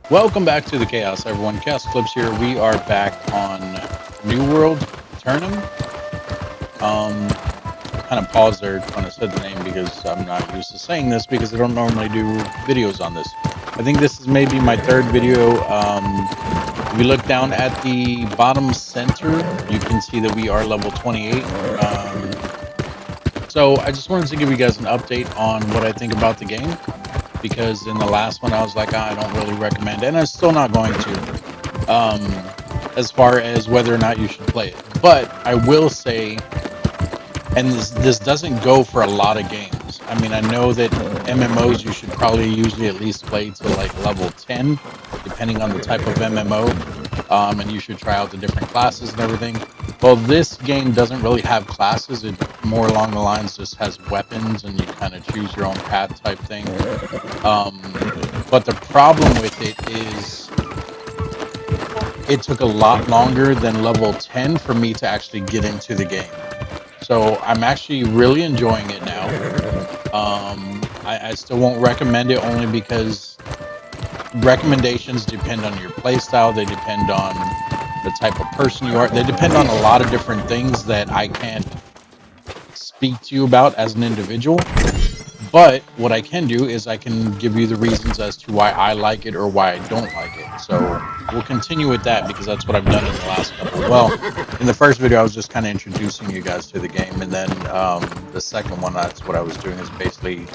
Welcome back to the Chaos, everyone. ChaosEclipse here. We are back on New World Turnham. Kind of paused there when I said the name because I'm not used to saying this because I don't normally do videos on this. I think this is maybe my third video. If you look down at the bottom center, you can see that we are level 28. So I just wanted to give you guys an update on what I think about the game, because in the last one I was like, I don't really recommend it, and I'm still not going to, as far as whether or not you should play it. But I will say, and this doesn't go for a lot of games. I mean, I know that MMOs you should probably usually at least play to like level 10, depending on the type of MMO, and you should try out the different classes and everything. Well, this game doesn't really have classes. It more along the lines just has weapons, and you kind of choose your own path type thing. But the problem with it is it took a lot longer than level 10 for me to actually get into the game. So I'm actually really enjoying it now. I still won't recommend it, only because recommendations depend on your playstyle. They depend on the type of person you are. They depend on a lot of different things that I can't speak to you about as an individual. But what I can do is I can give you the reasons as to why I like it or why I don't like it. So we'll continue with that, because that's what I've done in the last couple. Well, in the first video, I was just kind of introducing you guys to the game. And then the second one, that's what I was doing, is basically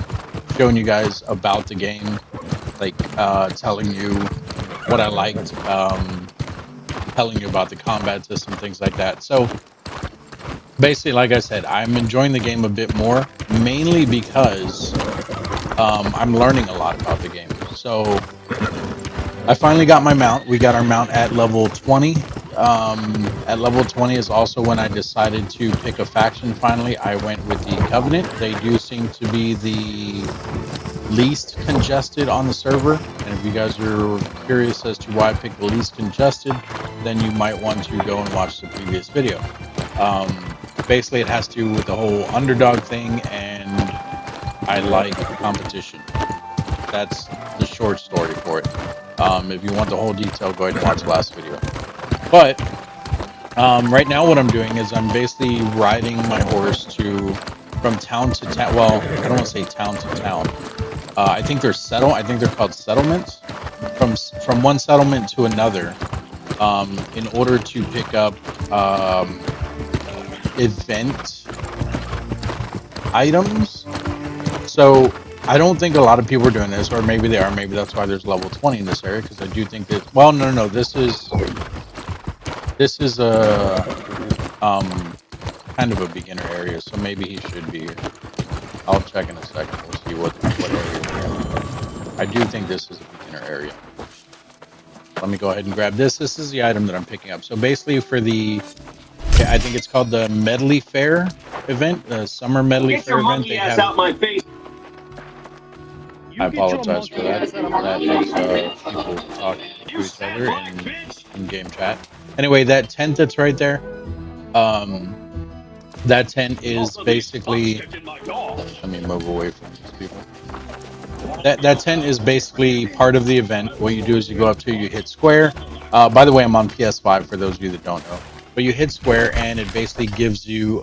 showing you guys about the game, like telling you what I liked, telling you about the combat system, things like that. So basically, like I said, I'm enjoying the game a bit more, mainly because I'm learning a lot about the game. So I finally got my mount. We got our mount at level 20. At level 20 is also when I decided to pick a faction. Finally, I went with the Covenant. They do seem to be the least congested on the server. And if you guys are curious as to why I picked the least congested, then you might want to go and watch the previous video. Basically, it has to do with the whole underdog thing, and I like competition. That's the short story for it. If you want the whole detail, go ahead and watch the last video. But right now what I'm doing is I'm basically riding my horse from town to town. Well, I don't want to say town to town. I think they're called settlements. From one settlement to another, in order to pick up event items. So I don't think a lot of people are doing this, or maybe they are. Maybe that's why there's level 20 in this area, because I do think that. Well, no. This is a kind of a beginner area, so maybe he should be here. I'll check in a second. We'll see what area. I do think this is a beginner area. Let me go ahead and grab this. This is the item that I'm picking up. So basically, for I think it's called the Medley Fair event, the summer Medley Fair event. They have. Out my face. I apologize for that. That is people talking to each other in game chat. Anyway, that tent that's right there, that tent is basically. Let me move away from these people. That tent is basically part of the event. What you do is you go up to, you hit square. By the way, I'm on PS5 for those of you that don't know. But you hit square, and it basically gives you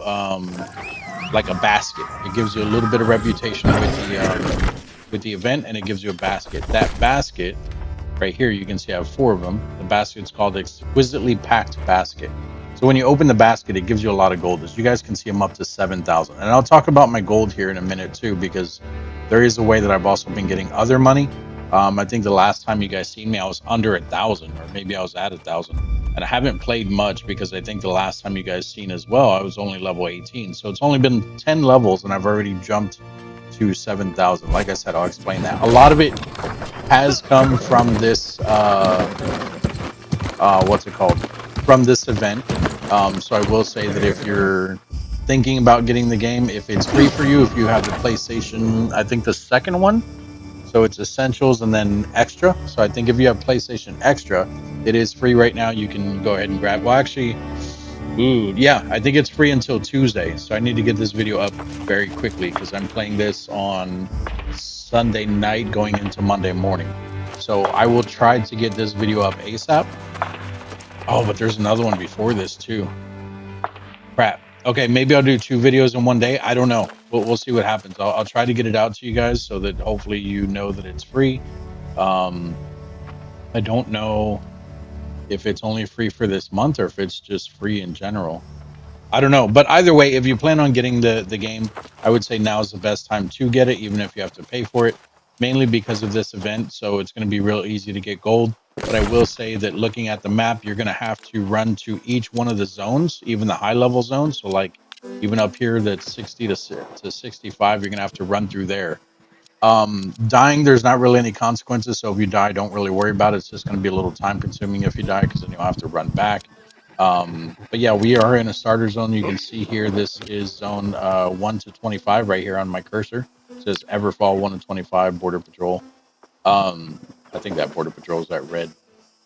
like a basket. It gives you a little bit of reputation with the event, and it gives you a basket. That basket right here, you can see I have 4 of them. The basket's called Exquisitely Packed Basket. So when you open the basket, it gives you a lot of gold. As you guys can see, I'm up to 7,000. And I'll talk about my gold here in a minute too, because there is a way that I've also been getting other money. I think the last time you guys seen me, I was under 1,000, or maybe I was at 1,000. And I haven't played much, because I think the last time you guys seen as well, I was only level 18. So it's only been 10 levels, and I've already jumped to 7,000. Like I said, I'll explain that. A lot of it has come from this, what's it called? From this event. So I will say that if you're thinking about getting the game, if it's free for you, if you have the PlayStation, I think the second one, so it's Essentials and then Extra. So I think if you have PlayStation Extra, it is free right now. You can go ahead and grab. Well, actually, yeah, I think it's free until Tuesday. So I need to get this video up very quickly, because I'm playing this on Sunday night going into Monday morning. So I will try to get this video up ASAP. Oh, but there's another one before this too. Crap. Okay, maybe I'll do 2 videos in one day. I don't know. We'll see what happens. I'll try to get it out to you guys so that hopefully you know that it's free. I don't know if it's only free for this month or if it's just free in general. I don't know. But either way, if you plan on getting the game, I would say now is the best time to get it, even if you have to pay for it, mainly because of this event. So it's going to be real easy to get gold. But I will say that looking at the map, you're going to have to run to each one of the zones, even the high level zones. So like even up here, that's 60 to 65, you're going to have to run through there. Dying, there's not really any consequences. So if you die, don't really worry about it. It's just going to be a little time consuming if you die, because then you'll have to run back. But yeah, we are in a starter zone. You can see here, this is zone 1 to 25 right here on my cursor. It says Everfall 1 to 25 Border Patrol. I think that Border Patrol is that red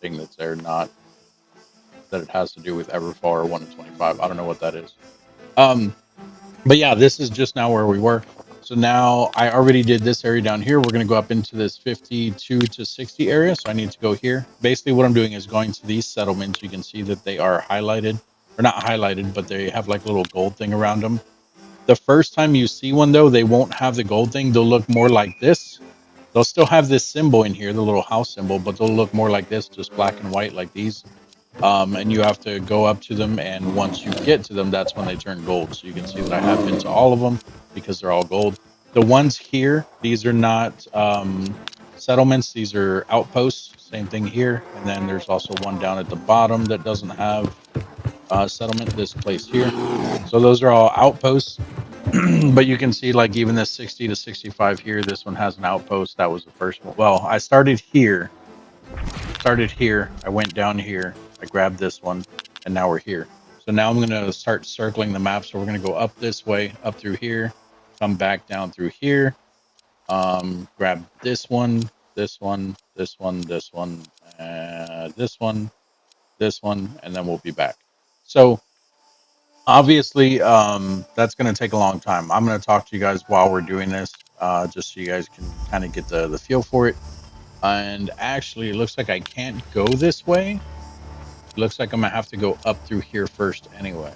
thing that's there, not that it has to do with Everfall or 1 to 25. I don't know what that is. But yeah, this is just now where we were. So now I already did this area down here. We're going to go up into this 52 to 60 area. So I need to go here. Basically what I'm doing is going to these settlements. You can see that they are highlighted, or not highlighted, but they have like a little gold thing around them. The first time you see one though, they won't have the gold thing. They'll look more like this. They'll still have this symbol in here, the little house symbol, but they'll look more like this, just black and white like these. And you have to go up to them, and once you get to them, that's when they turn gold. So you can see that I have been to all of them because they're all gold. The ones here, these are not settlements, these are outposts. Same thing here. And then there's also one down at the bottom that doesn't have settlement, this place here. So those are all outposts. But you can see like even this 60 to 65 here, this one has an outpost. That was the first one. Well, I started here, I went down here, I grabbed this one, and now we're here. So now I'm going to start circling the map. So we're going to go up this way, up through here, come back down through here, grab this one, this one, this one, this one, this one, this one, and then we'll be back. So obviously, that's going to take a long time. I'm going to talk to you guys while we're doing this, just so you guys can kind of get the feel for it. And actually, it looks like I can't go this way. It looks like I'm going to have to go up through here first anyway,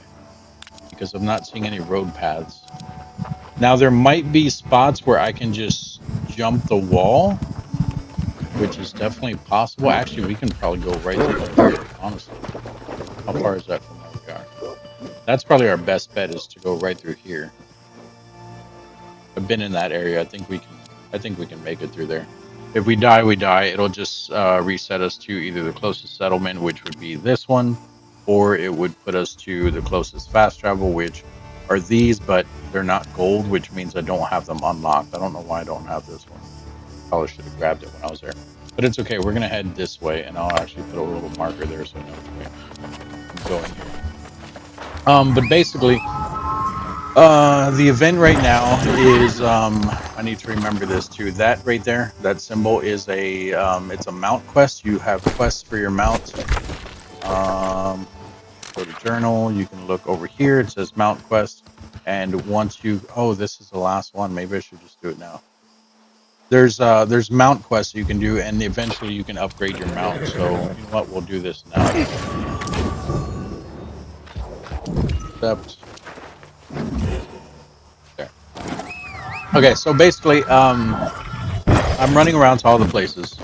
because I'm not seeing any road paths. Now, there might be spots where I can just jump the wall, which is definitely possible. Actually, we can probably go right through here, honestly. How far is that from where we are? That's probably our best bet, is to go right through here. I've been in that area. I think we can make it through there. If we die, we die. It'll just reset us to either the closest settlement, which would be this one, or it would put us to the closest fast travel, which are these, but they're not gold, which means I don't have them unlocked. I don't know why I don't have this one. Probably should have grabbed it when I was there. But it's okay. We're going to head this way, and I'll actually put a little marker there so I know which way I'm going here. But basically, the event right now is, I need to remember this too. That right there, that symbol is a, it's a mount quest. You have quests for your mount. Go to journal. You can look over here. It says mount quest. And once you, oh, this is the last one. Maybe I should just do it now. There's mount quests you can do, and eventually you can upgrade your mount. So you know what? We'll do this now. Accept. There. Okay, so basically, I'm running around to all the places.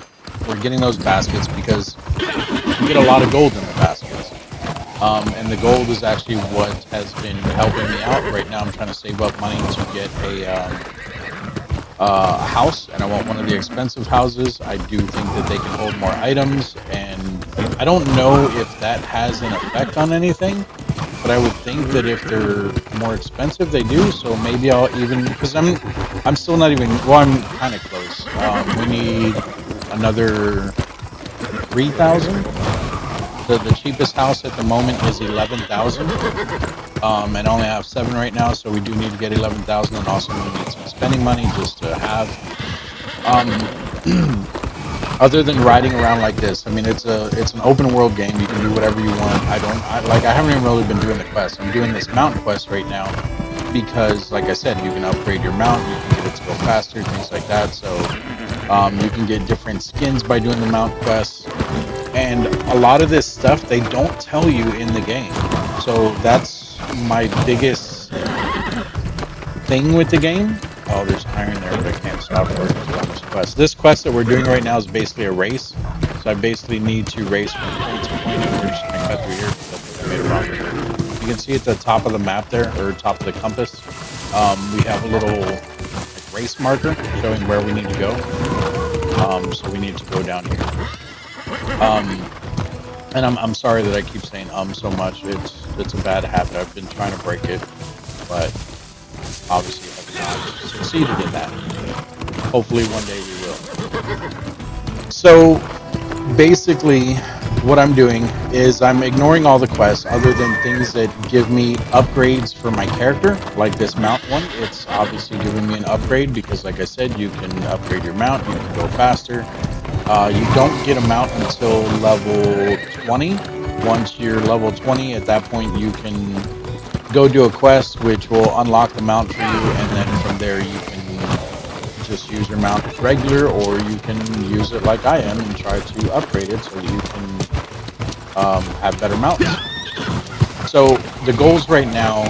We're getting those baskets because you get a lot of gold in the baskets. And the gold is actually what has been helping me out. Right now I'm trying to save up money to get a house, and I want one of the expensive houses. I do think that they can hold more items, and I don't know if that has an effect on anything, but I would think that if they're more expensive, they do. So maybe I'll even, because I'm still not even, well, I'm kind of close. We need another 3,000. The cheapest house at the moment is 11,000. And I only have 7 right now, so we do need to get 11,000, and also we need some spending money just to have. Other than riding around like this, I mean, it's an open world game. You can do whatever you want. I haven't even really been doing the quest. I'm doing this mount quest right now because, like I said, you can upgrade your mount, you can get it to go faster, things like that. So You can get different skins by doing the mount quests. And a lot of this stuff they don't tell you in the game. So that's my biggest thing with the game. Oh, there's iron there, but I can't stop working on this quest. This quest that we're doing right now is basically a race. So I basically need to race from point to point, and we're just gonna cut through here because I think I made a wrong move. You can see at the top of the map there, or top of the compass, we have a little like race marker showing where we need to go. So we need to go down here. And I'm sorry that I keep saying so much. It's a bad habit. I've been trying to break it, but obviously have not succeeded in that. Hopefully one day we will. So basically what I'm doing is I'm ignoring all the quests other than things that give me upgrades for my character, like this mount one. It's obviously giving me an upgrade because, like I said, you can upgrade your mount, you can go faster. You don't get a mount until level 20. Once you're level 20, at that point you can go do a quest which will unlock the mount for you, and then from there you can just use your mount regular, or you can use it like I am and try to upgrade it so that you can have better mounts. So the goals right now,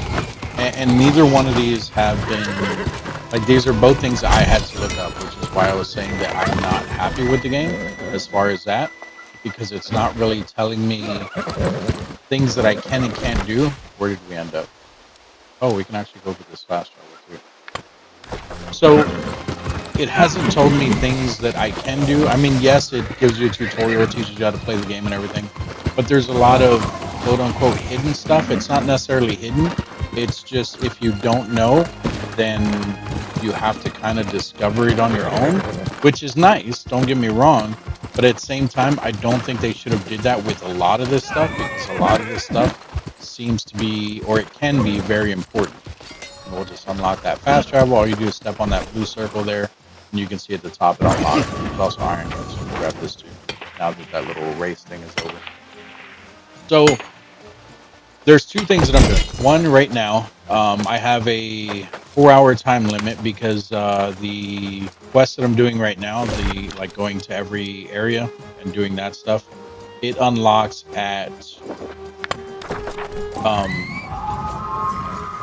and neither one of these have been, like, these are both things that I had to look up, which is why I was saying that I'm not happy with the game as far as that, because it's not really telling me things that I can and can't do. Where did we end up? Oh, we can actually go get this fast travel too. So it hasn't told me things that I can do. I mean, yes, it gives you a tutorial, it teaches you how to play the game and everything, but there's a lot of quote unquote hidden stuff. It's not necessarily hidden. It's just if you don't know, then you have to kind of discover it on your own, which is nice. Don't get me wrong, but at the same time, I don't think they should have did that with a lot of this stuff, because a lot of this stuff seems to be, or it can be, very important. And we'll just unlock that fast travel. All you do is step on that blue circle there, and you can see at the top it unlocks. There's also iron here, so we'll grab this too. Now that that little race thing is over. So there's two things that I'm doing. One, right now, I have a 4-hour time limit because the quest that I'm doing right now, the like going to every area and doing that stuff, it unlocks at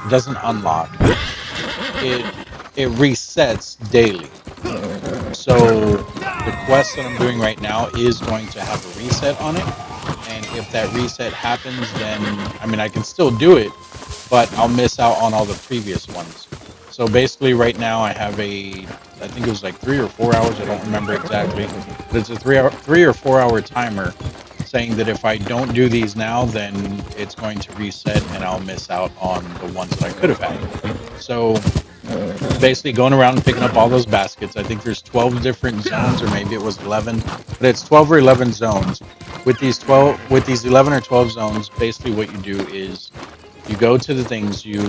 doesn't unlock. It resets daily. So the quest that I'm doing right now is going to have a reset on it, and if that reset happens, then I mean I can still do it, but I'll miss out on all the previous ones. So basically, right now I have I think it was like 3 or 4 hours. I don't remember exactly, but it's a 3 or 4 hour timer saying that if I don't do these now, then it's going to reset and I'll miss out on the ones that I could have had. So basically going around and picking up all those baskets. I think there's 12 different zones, or maybe it was 11, but it's 12 or 11 zones. With these 11 or 12 zones, basically what you do is you go to the things, you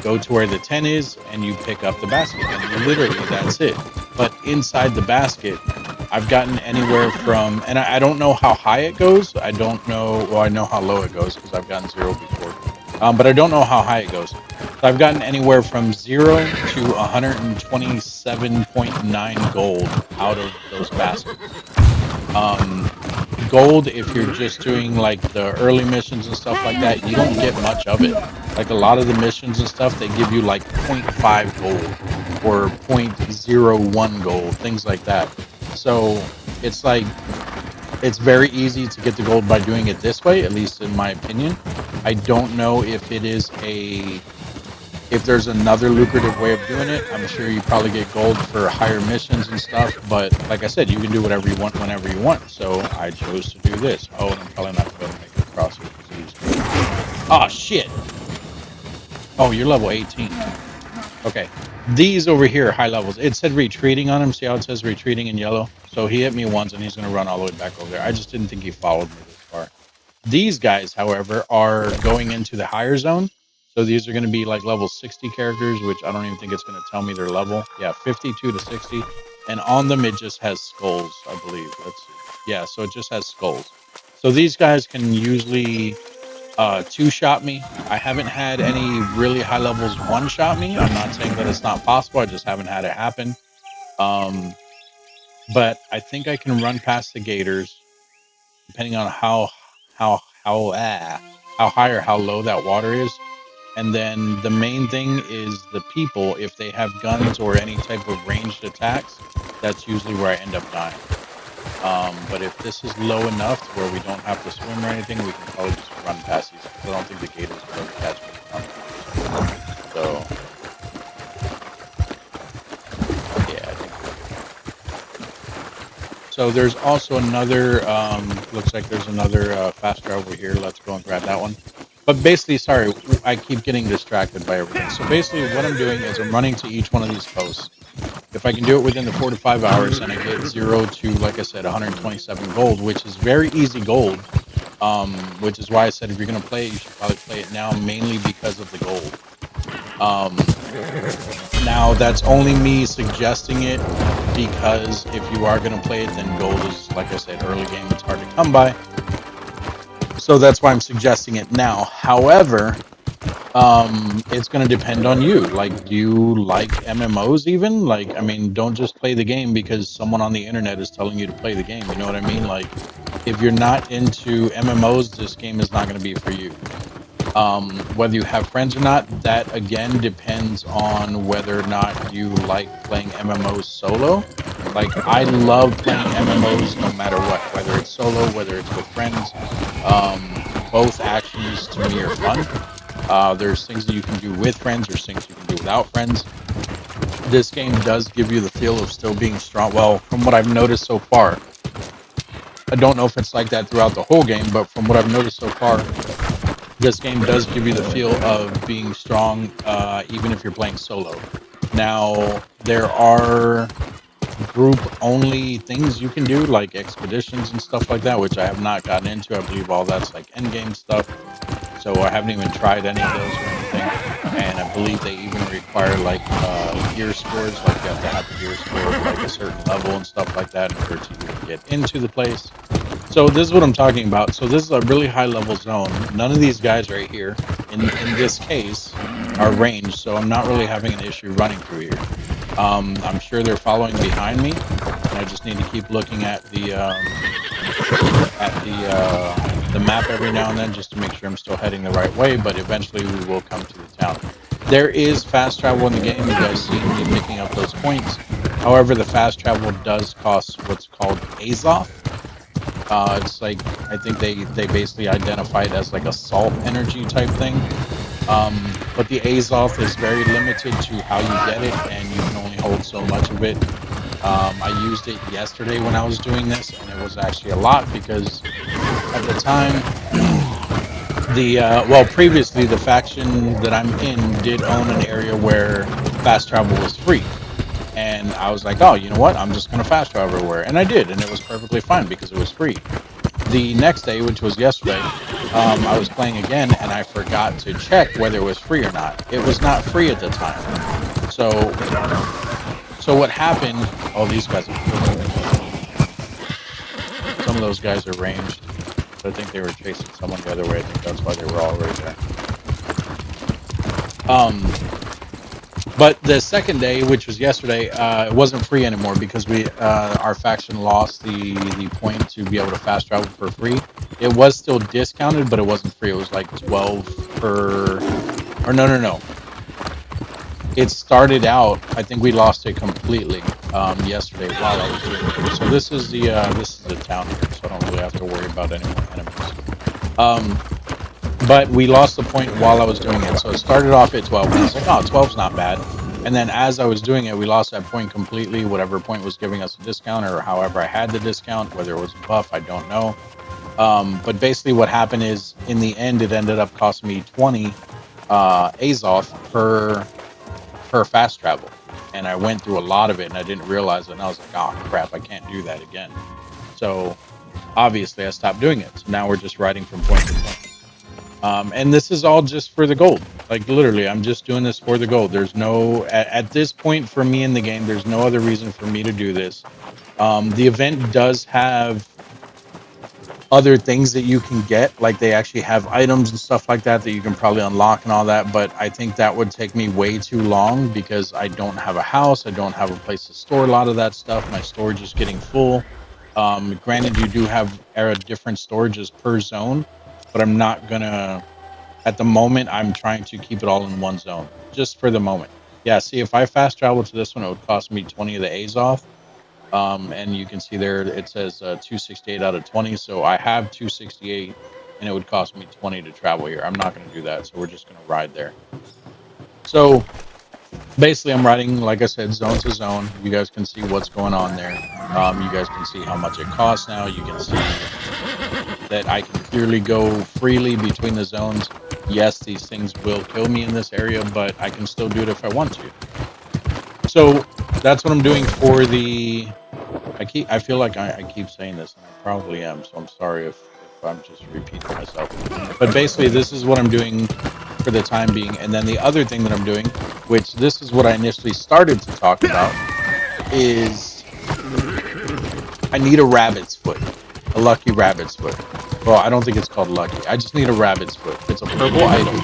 go to where the 10 is, and you pick up the basket, and literally that's it. But inside the basket, I've gotten anywhere from, and I don't know how high it goes. I don't know. Well, I know how low it goes because I've gotten 0 before, but I don't know how high it goes. So I've gotten anywhere from 0 to 127.9 gold out of those baskets. Gold, if you're just doing like the early missions and stuff like that, you don't get much of it. Like a lot of the missions and stuff, they give you like 0.5 gold or 0.01 gold, things like that. So it's like, it's very easy to get the gold by doing it this way, at least in my opinion. I don't know if if there's another lucrative way of doing it. I'm sure you probably get gold for higher missions and stuff, but like I said, you can do whatever you want whenever you want. So I chose to do this. Oh, and I'm probably not going to make it across here because he's. Oh shit! Oh, you're level 18. Okay, these over here are high levels. It said retreating on him. See how it says retreating in yellow? So he hit me once, and he's going to run all the way back over there. I just didn't think he followed me this far. These guys, however, are going into the higher zone. So these are going to be like level 60 characters, which I don't even think it's going to tell me their level. Yeah, 52 to 60. And on them, it just has skulls, I believe. Let's see. Yeah, so it just has skulls. So these guys can usually two-shot me. I haven't had any really high levels one-shot me. I'm not saying that it's not possible. I just haven't had it happen. but I think I can run past the gators depending on how how high or how low that water is. And then the main thing is the people. If they have guns or any type of ranged attacks, that's usually where I end up dying. But if this is low enough to where we don't have to swim or anything, we can probably just run past these because I don't think the gators will ever catch me if I'm honest. So yeah, I think we're good. So there's also another. Looks like there's another fast travel over here. Let's go and grab that one. But basically, sorry, I keep getting distracted by everything. So basically, what I'm doing is I'm running to each one of these posts. If I can do it within the 4 to 5 hours and I get 0 to, like I said, 127 gold, which is very easy gold, which is why I said if you're going to play it, you should probably play it now, mainly because of the gold. Now, that's only me suggesting it because if you are going to play it, then gold is, like I said, early game, it's hard to come by. So that's why I'm suggesting it now. However, it's going to depend on you. Like, do you like MMOs even? Like, I mean, don't just play the game because someone on the internet is telling you to play the game. You know what I mean? Like, if you're not into MMOs, this game is not going to be for you. Whether you have friends or not, that again depends on whether or not you like playing MMOs solo. Like, I love playing MMOs no matter what, whether it's solo, whether it's with friends. Both actions to me are fun. There's things that you can do with friends, there's things you can do without friends. This game does give you the feel of still being strong. Well, from what I've noticed so far, I don't know if it's like that throughout the whole game, but from what I've noticed so far, this game does give you the feel of being strong, even if you're playing solo. Now, there are group only things you can do, like expeditions and stuff like that, which I have not gotten into. I believe all that's like endgame stuff. So I haven't even tried any of those or anything. And I believe they even require like gear scores, like you have to have the gear score of like a certain level and stuff like that in order to even get into the place. So this is what I'm talking about. So this is a really high level zone. None of these guys right here, in this case, are ranged, so I'm not really having an issue running through here. I'm sure they're following behind me, and I just need to keep looking at the map every now and then just to make sure I'm still heading the right way. But eventually, we will come to the town. There is fast travel in the game. You guys see me picking up those points. However, the fast travel does cost what's called Azoth. It's like, I think they basically identify it as like a salt energy type thing. But the Azoth is very limited to how you get it, and you can only hold so much of it. I used it yesterday when I was doing this, and it was actually a lot because at the time, previously the faction that I'm in did own an area where fast travel was free. And I was like, oh, you know what? I'm just going to fast travel everywhere. And I did, and it was perfectly fine because it was free. The next day, which was yesterday, I was playing again, and I forgot to check whether it was free or not. It was not free at the time. So what happened? Oh, these guys are some of those guys are ranged. I think they were chasing someone the other way. I think that's why they were all right there. But the second day, which was yesterday, it wasn't free anymore because our faction lost the point to be able to fast travel for free. It was still discounted, but it wasn't free. It was like 12 per, or no. It started out, I think we lost it completely yesterday while I was doing it. So this is the town here, so I don't really have to worry about any more enemies. But we lost the point while I was doing it. So it started off at 12. And I was like, oh, 12's not bad. And then as I was doing it, we lost that point completely. Whatever point was giving us a discount, or however I had the discount, whether it was a buff, I don't know. But basically what happened is, in the end, it ended up costing me 20 Azoth per fast travel. And I went through a lot of it, and I didn't realize it. And I was like, oh, crap, I can't do that again. So obviously I stopped doing it. So now we're just riding from point to point. And this is all just for the gold. Like, literally, I'm just doing this for the gold. There's no, at this point for me in the game, there's no other reason for me to do this. The event does have other things that you can get. Like they actually have items and stuff like that that you can probably unlock and all that. But I think that would take me way too long because I don't have a house. I don't have a place to store a lot of that stuff. My storage is getting full. Granted, you do have different storages per zone, but I'm not gonna. At the moment, I'm trying to keep it all in one zone, just for the moment. Yeah, see, if I fast travel to this one, it would cost me 20 of the A's off. And you can see there it says 268 out of 20. So I have 268, and it would cost me 20 to travel here. I'm not going to do that, so we're just going to ride there. So basically, I'm riding, like I said, zone to zone. You guys can see what's going on there. You guys can see how much it costs now. You can see that I can clearly go freely between the zones. Yes, these things will kill me in this area, but I can still do it if I want to. So that's what I'm doing for the... I feel like I keep saying this, and I probably am, so I'm sorry if I'm just repeating myself. But basically, this is what I'm doing for the time being. And then the other thing that I'm doing, which this is what I initially started to talk about, is I need a rabbit's foot, a lucky rabbit's foot. Well, I don't think it's called lucky. I just need a rabbit's foot. It's a purple item.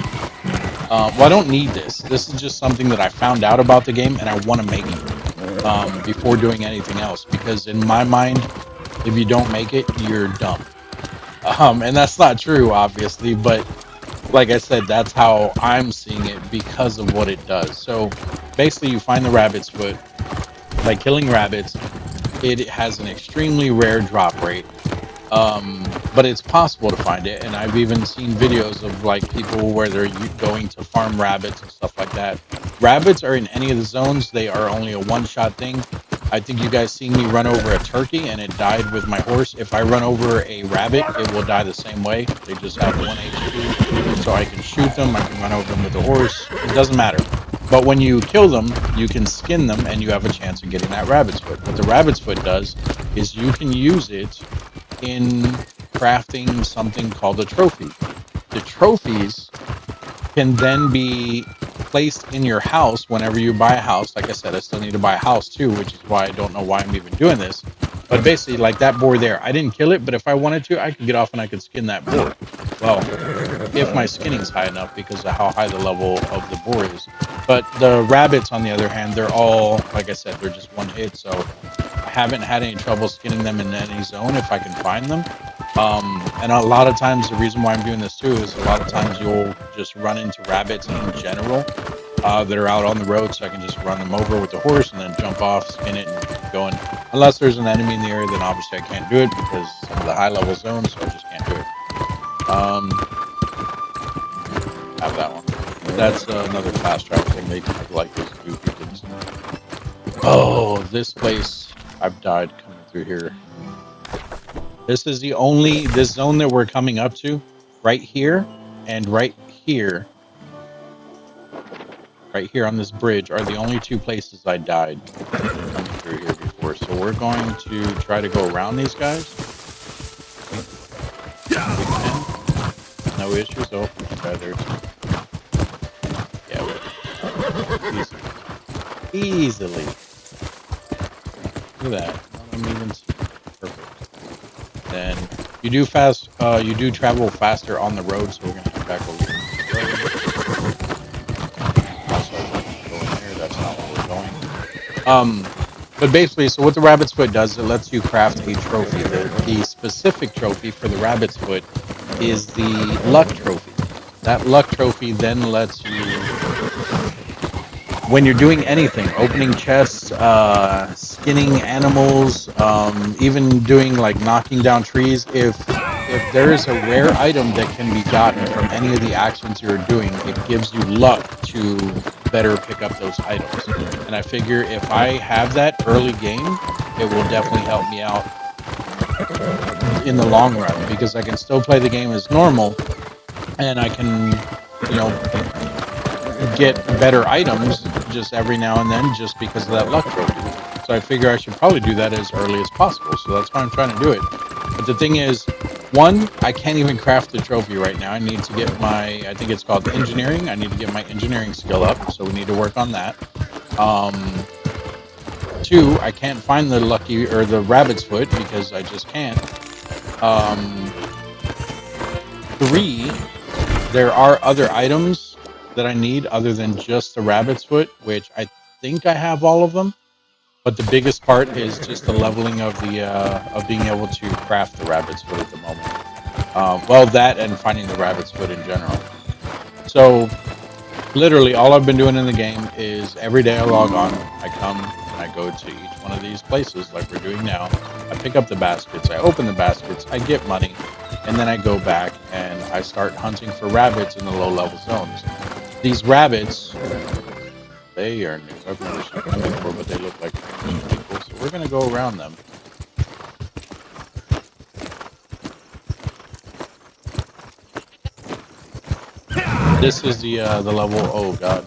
Well, I don't need this. This is just something that I found out about the game, and I want to make it before doing anything else. Because in my mind, if you don't make it, you're dumb. And that's not true, obviously. But like I said, that's how I'm seeing it because of what it does. So basically, you find the rabbit's foot by killing rabbits. It has an extremely rare drop rate. But it's possible to find it, and I've even seen videos of like people where they're going to farm rabbits and stuff like that. Rabbits are in any of the zones. They are only a one-shot thing. I think you guys seen me run over a turkey and it died with my horse. If I run over a rabbit, it will die the same way. They just have 1 HP, so I can shoot them, I can run over them with the horse. It doesn't matter. But when you kill them, you can skin them and you have a chance of getting that rabbit's foot. What the rabbit's foot does is you can use it in crafting something called a trophy. The trophies can then be placed in your house whenever you buy a house. Like I said, I still need to buy a house too, which is why I don't know why I'm even doing this. But basically, like that boar there, I didn't kill it, but if I wanted to, I could get off and I could skin that boar. Well, if my skinning's high enough because of how high the level of the boar is. But the rabbits, on the other hand, they're all, like I said, they're just one hit, so I haven't had any trouble skinning them in any zone if I can find them. And a lot of times, the reason why I'm doing this too is a lot of times you'll just run into rabbits in general that are out on the road, so I can just run them over with the horse and then jump off, skin it, and keep going. Unless there's an enemy in the area, then obviously I can't do it because some of the high level zones, so I just can't do it. Have that one. That's another fast travel thing. They like those goofy things. Oh, this place, I've died coming through here. This is this zone that we're coming up to, right here and right here on this bridge are the only two places I died coming through here before. So we're going to try to go around these guys. No issues. Oh, okay, there's... Yeah, easily. Look at that. I'm even perfect. Then you do travel faster on the road, so we're gonna get back over here. Also, go in there. That's not where we're going. But basically, so what the rabbit's foot does, it lets you craft a trophy. The specific trophy for the rabbit's foot is the luck trophy. That luck trophy then lets you, when you're doing anything, opening chests, skinning animals, even doing like knocking down trees, if there is a rare item that can be gotten from any of the actions you're doing, it gives you luck to better pick up those items. And I figure if I have that early game, it will definitely help me out in the long run, because I can still play the game as normal and I can, you know, get better items just every now and then just because of that luck trophy. So I figure I should probably do that as early as possible. So that's why I'm trying to do it. But the thing is, one, I can't even craft the trophy right now. I need to get my, I think it's called engineering. I need to get my engineering skill up. So we need to work on that. Two, I can't find the lucky or the rabbit's foot because I just can't. 3, there are other items that I need other than just the rabbit's foot, which I think I have all of them. But the biggest part is just the leveling of the of being able to craft the rabbit's foot at the moment. Well, that and finding the rabbit's foot in general. So literally all I've been doing in the game is every day I log on, I come and I go to each one of these places like we're doing now. I pick up the baskets, I open the baskets, I get money, and then I go back and I start hunting for rabbits in the low level zones. These rabbits, they are new. I've never seen them before, but they look like people, so we're gonna go around them. This is the level, oh god,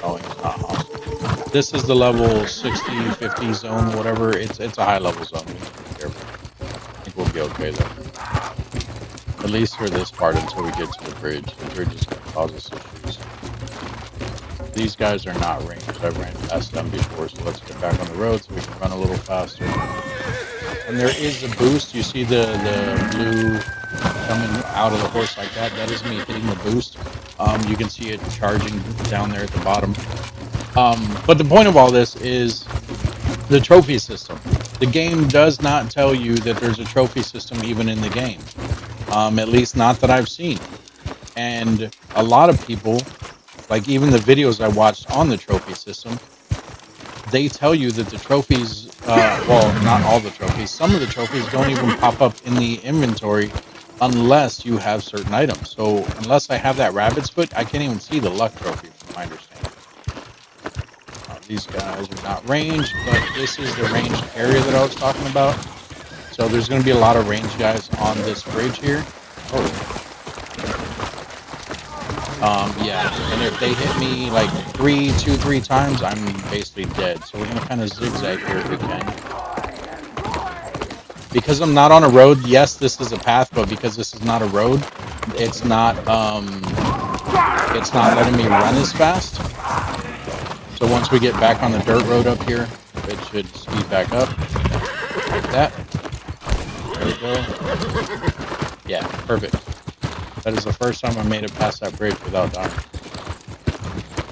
oh, it's not awesome. This is the level 60, 50 zone, whatever. It's a high level zone. We need to be careful. I think we'll be okay though. At least for this part until we get to the bridge. The bridge is going to cause us issues. These guys are not ranged. I've ran past them before, so let's get back on the road so we can run a little faster. And there is a boost. You see the blue coming out of the horse like that. That is me hitting the boost. You can see it charging down there at the bottom. But the point of all this is the trophy system. The game does not tell you that there's a trophy system even in the game. At least not that I've seen. And a lot of people, like even the videos I watched on the trophy system, they tell you that the trophies, well, not all the trophies, some of the trophies don't even pop up in the inventory unless you have certain items. So unless I have that rabbit's foot, I can't even see the luck trophy from my understanding. These guys are not ranged, but this is the ranged area that I was talking about. So there's going to be a lot of ranged guys on this bridge here. Oh. Yeah, and if they hit me like 3 times, I'm basically dead. So we're going to kind of zigzag here if we can. Because I'm not on a road, yes, this is a path, but because this is not a road, it's not letting me run as fast. So once we get back on the dirt road up here, it should speed back up. Like that. There we go. Yeah, perfect. That is the first time I made it past that bridge without dying.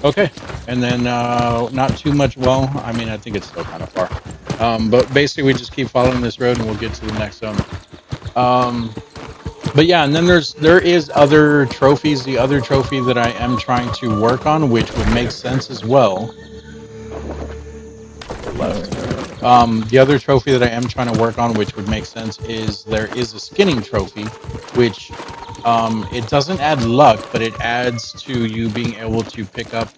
Okay, and then not too much, well, I mean, I think it's still kind of far. But basically we just keep following this road and we'll get to the next zone. But yeah, and then there is other trophies. The other trophy that I am trying to work on, which would make sense as well. Left. The other trophy that I am trying to work on, which would make sense, is there is a skinning trophy, which it doesn't add luck, but it adds to you being able to pick up,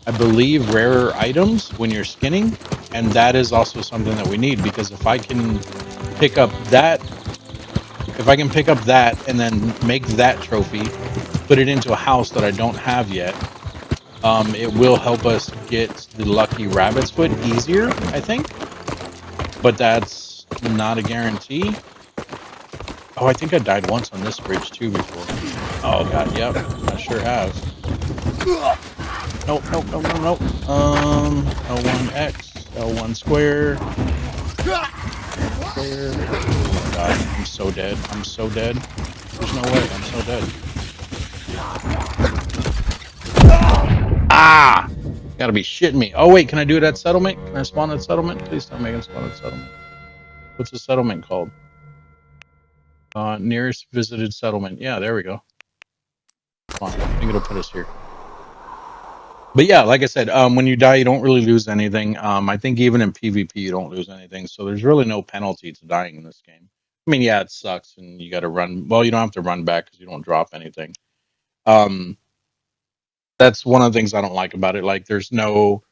I believe, rarer items when you're skinning, and that is also something that we need, because if I can pick up that and then make that trophy, put it into a house that I don't have yet, it will help us get the lucky rabbit's foot easier, I think. But that's not a guarantee. Oh, I think I died once on this bridge too before. Oh god, yep, I sure have. Nope. L1X, L1 square. Square. Oh god, I'm so dead. I'm so dead. There's no way, I'm so dead. Ah! Gotta be shitting me. Oh wait, can I do it at settlement? Can I spawn at settlement? Please tell me I can spawn at settlement. What's the settlement called? Nearest visited settlement. Yeah, there we go. Come on, I think it'll put us here. But yeah, like I said, when you die, you don't really lose anything. I think even in PvP, you don't lose anything. So there's really no penalty to dying in this game. I mean, yeah, it sucks, and you got to run. Well, you don't have to run back because you don't drop anything. That's one of the things I don't like about it. Like, there's no.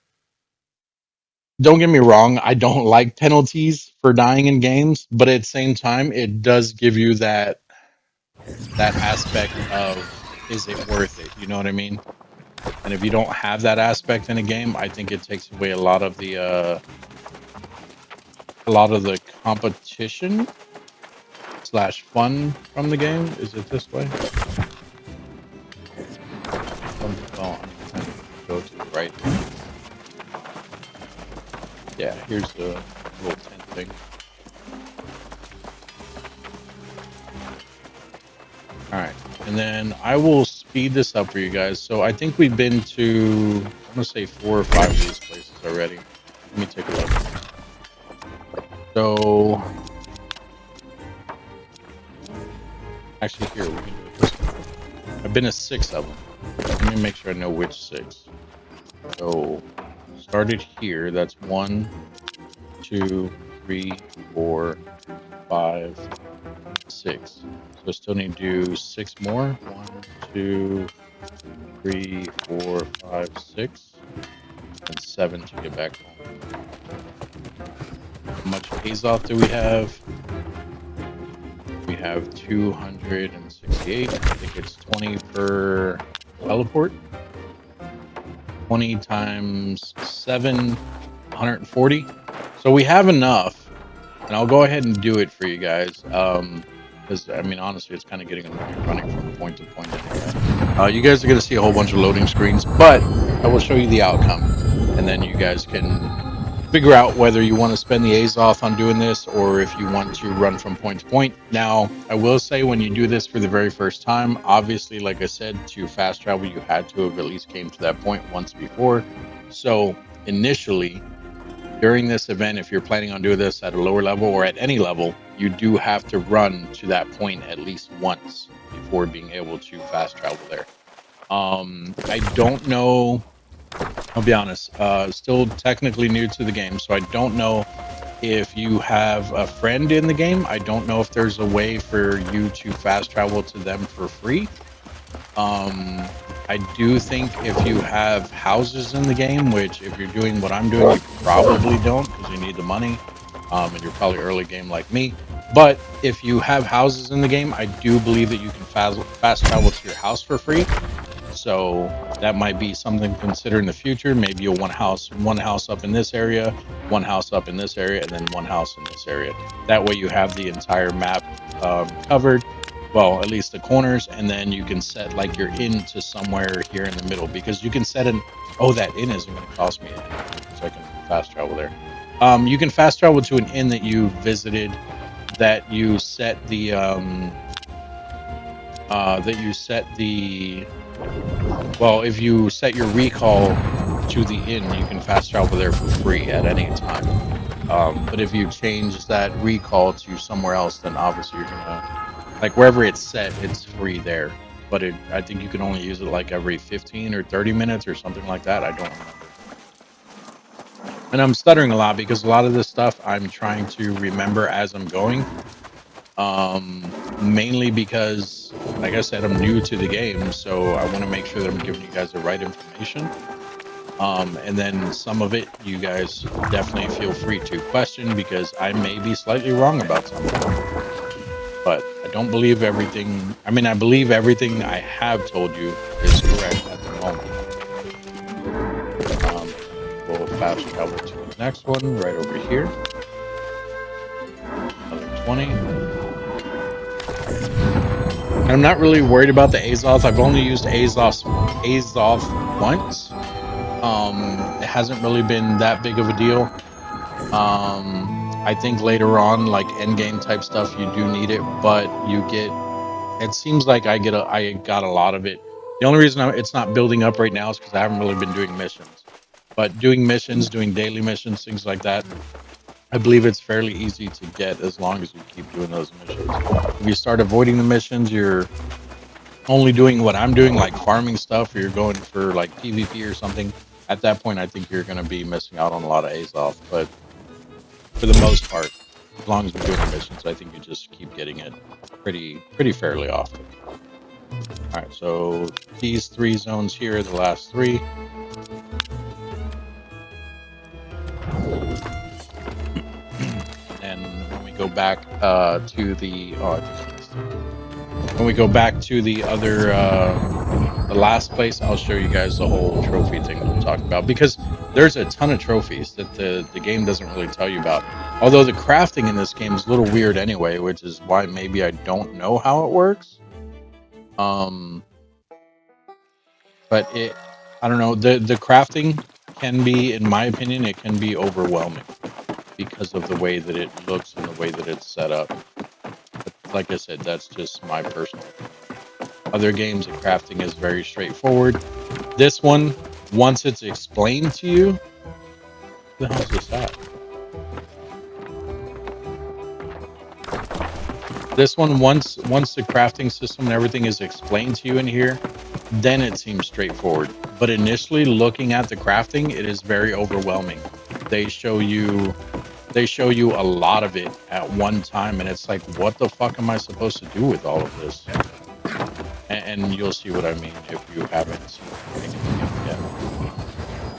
Don't get me wrong, I don't like penalties for dying in games, but at the same time, it does give you that aspect of, is it worth it? You know what I mean? And if you don't have that aspect in a game, I think it takes away a lot of the competition / fun from the game. Is it this way? Well, I'm trying to go to the right. Yeah, here's the little tent thing. All right, And then I will speed this up for you guys. So I think we've been to, I'm gonna say 4 or 5 of these places already. Let me take a look. So actually here, we can do it this way. I've been to 6 of them. Let me make sure I know which 6. So started here. That's 1, 2, 3, 4, 5, 6. So I still need to do 6 more. 1, 2, 3, 4, 5, 6, and 7 to get back home. How much Azoth do we have? We have 268. I think it's 20 per teleport. 20 times 7, 140. So we have enough, and I'll go ahead and do it for you guys. Because I mean, honestly, it's kind of getting annoying running from point to point anyway. You guys are gonna see a whole bunch of loading screens, but I will show you the outcome, and then you guys can figure out whether you want to spend the Azoth on doing this or if you want to run from point to point. Now, I will say when you do this for the very first time, obviously, like I said, to fast travel, you had to have at least came to that point once before. So initially, during this event, if you're planning on doing this at a lower level or at any level, you do have to run to that point at least once before being able to fast travel there. I don't know, I'll be honest, still technically new to the game, so I don't know if you have a friend in the game. I don't know if there's a way for you to fast travel to them for free. I do think if you have houses in the game, which if you're doing what I'm doing, you probably don't because you need the money, and you're probably early game like me. But if you have houses in the game, I do believe that you can fast travel to your house for free. So that might be something to consider in the future. Maybe you'll one house up in this area, one house up in this area, and then one house in this area. That way you have the entire map covered. Well, at least the corners, and then you can set like your inn to somewhere here in the middle, because you can set an, oh, that inn isn't going to cost me anything, so I can fast travel there. You can fast travel to an inn that you visited, that you set the well, if you set your recall to the inn, you can fast travel there for free at any time. But if you change that recall to somewhere else, then obviously you're gonna, like wherever it's set, it's free there. But I think you can only use it like every 15 or 30 minutes or something like that. I don't remember. And I'm stuttering a lot because a lot of this stuff I'm trying to remember as I'm going. Mainly because, like I said, I'm new to the game, so I want to make sure that I'm giving you guys the right information. And then some of it, you guys definitely feel free to question, because I may be slightly wrong about something. But I don't believe everything. I mean, I believe everything I have told you is correct at the moment. We'll fast travel to the next one right over here. Another 20. I'm not really worried about the Azoth. I've only used Azoth once. It hasn't really been that big of a deal. I think later on, like end game type stuff, you do need it, but you get. It seems like I got a lot of it. The only reason it's not building up right now is because I haven't really been doing missions. But doing missions, doing daily missions, things like that, I believe it's fairly easy to get as long as you keep doing those missions. If you start avoiding the missions, you're only doing what I'm doing, like farming stuff, or you're going for like PvP or something. At that point, I think you're going to be missing out on a lot of Azoth. But for the most part, as long as we're doing the missions, I think you just keep getting it pretty fairly often. All right, so these 3 zones here are the last 3. And when we go back to the when we go back to the other the last place, I'll show you guys the whole trophy thing that I'm talking about, because there's a ton of trophies that the game doesn't really tell you about. Although the crafting in this game is a little weird anyway, which is why maybe I don't know how it works. But I don't know, the crafting can be, in my opinion, it can be overwhelming because of the way that it looks and the way that it's set up. But like I said, that's just my personal opinion. Other games, the crafting is very straightforward. This one, once it's explained to you, what the hell is this at? This one, once the crafting system and everything is explained to you in here, then it seems straightforward. But initially, looking at the crafting, it is very overwhelming. They show you a lot of it at one time, and it's like, what the fuck am I supposed to do with all of this? And you'll see what I mean if you haven't seen anything yet.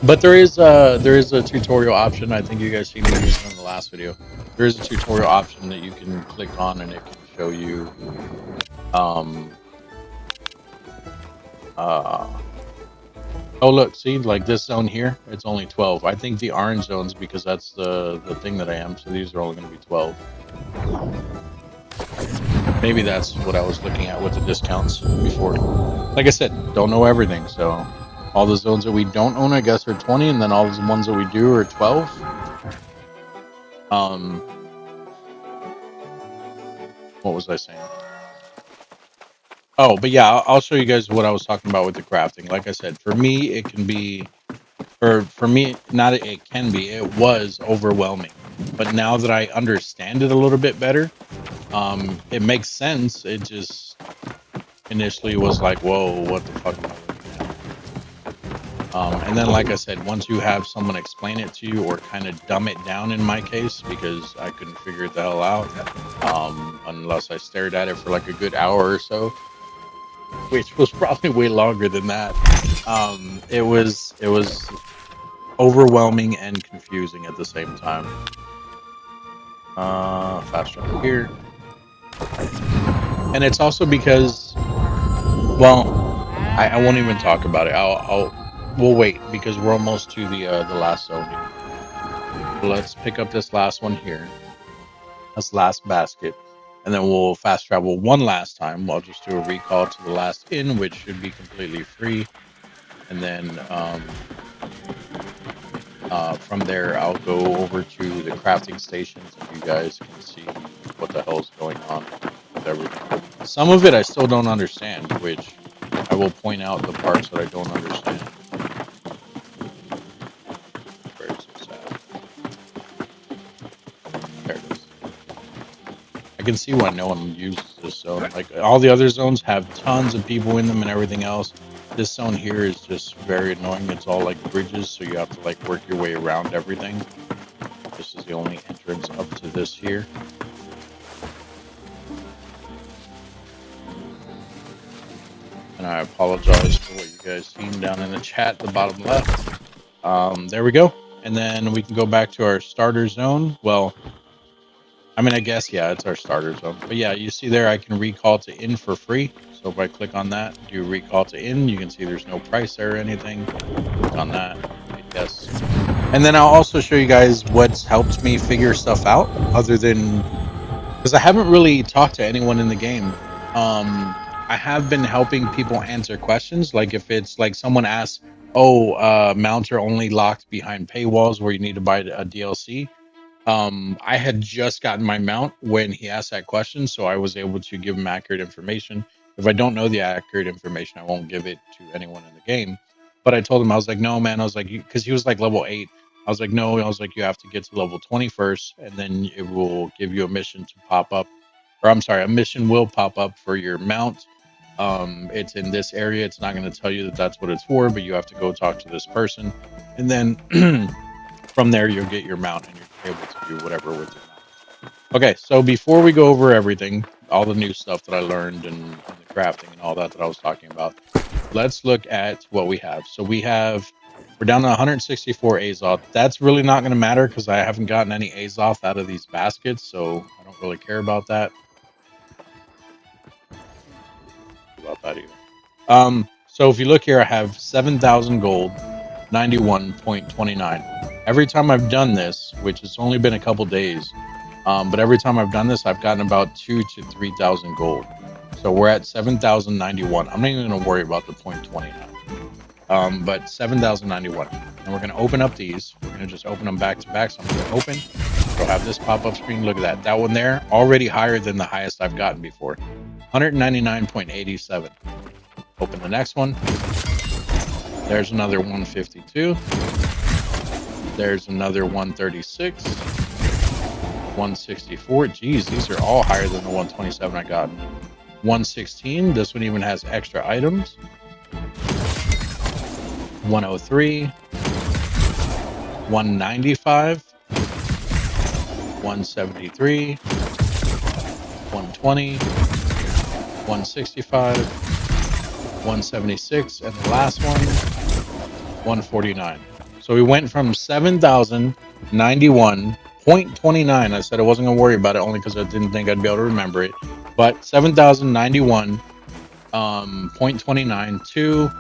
But there is a tutorial option. I think you guys seen me use it in the last video. There is a tutorial option that you can click on, and it can show you oh look, see, like this zone here, it's only 12. I think the orange zones, because that's the thing that I am, so these are only going to be 12. Maybe that's what I was looking at with the discounts before. Like I said, don't know everything, so all the zones that we don't own, I guess, are 20, and then all the ones that we do are 12. What was I saying? Oh, but yeah, I'll show you guys what I was talking about with the crafting. Like I said, for me, it can be, or for me, not it can be, it was overwhelming. But now that I understand it a little bit better, it makes sense. It just initially was like, whoa, what the fuck am I looking at? And then, like I said, once you have someone explain it to you or kind of dumb it down in my case, because I couldn't figure it the hell out, unless I stared at it for like a good hour or so, which was probably way longer than that. It was overwhelming and confusing at the same time. Fast travel here. And it's also because, well, I won't even talk about it. We'll wait because we're almost to the last zone here. So let's pick up this last one here. This last basket. And then we'll fast travel one last time. I'll just do a recall to the last inn, which should be completely free. And then from there, I'll go over to the crafting stations, and you guys can see what the hell's going on with everything. Some of it I still don't understand, which I will point out the parts that I don't understand. Where is this at? There it is. I can see why no one uses this zone. Like, all the other zones have tons of people in them and everything else. This zone here is just very annoying. It's all like bridges, so you have to like work your way around everything. This is the only entrance up to this here. And I apologize for what you guys seen down in the chat, the bottom left. There we go. And then we can go back to our starter zone. Well, I mean, I guess, yeah, it's our starter zone. But yeah, you see there, I can recall to inn for free. So if I click on that, do recall to inn, you can see there's no price there or anything. Click on that, yes. And then I'll also show you guys what's helped me figure stuff out, other than, because I haven't really talked to anyone in the game. I have been helping people answer questions. Like if it's like someone asks, oh, mounts are only locked behind paywalls where you need to buy a DLC. I had just gotten my mount when he asked that question, so I was able to give him accurate information. If I don't know the accurate information, I won't give it to anyone in the game. But I told him, I was like, no, man, I was like, because he was like level 8. I was like, no, I was like, you have to get to level 20 first, and then it will give you a mission to pop up. Or I'm sorry, a mission will pop up for your mount. It's in this area. It's not going to tell you that that's what it's for, but you have to go talk to this person. And then from there, you'll get your mount and you're able to do whatever with your mount. Okay, so before we go over everything, all the new stuff that I learned and the crafting and all that I was talking about, let's look at what we have. So we're down to 164 Azoth. That's really not going to matter because I haven't gotten any Azoth out of these baskets, so I don't really care about that. About that either. So if you look here, I have 7,000 gold, 91.29. Every time I've done this, which has only been a couple days, but every time I've done this, I've gotten about 2,000 to 3,000 gold. So we're at 7,091. I'm not even going to worry about the 0.29. But 7,091. And we're going to open up these. We're going to just open them back to back. So I'm going to open. We'll have this pop-up screen. Look at that. That one there, already higher than the highest I've gotten before. 199.87. Open the next one. There's another 152. There's another 136. 164. Geez, these are all higher than the 127 I got. 116. This one even has extra items. 103. 195. 173. 120. 165. 176. And the last one, 149. So we went from 7,091.29. I said I wasn't going to worry about it only because I didn't think I'd be able to remember it. But 7,091.29 to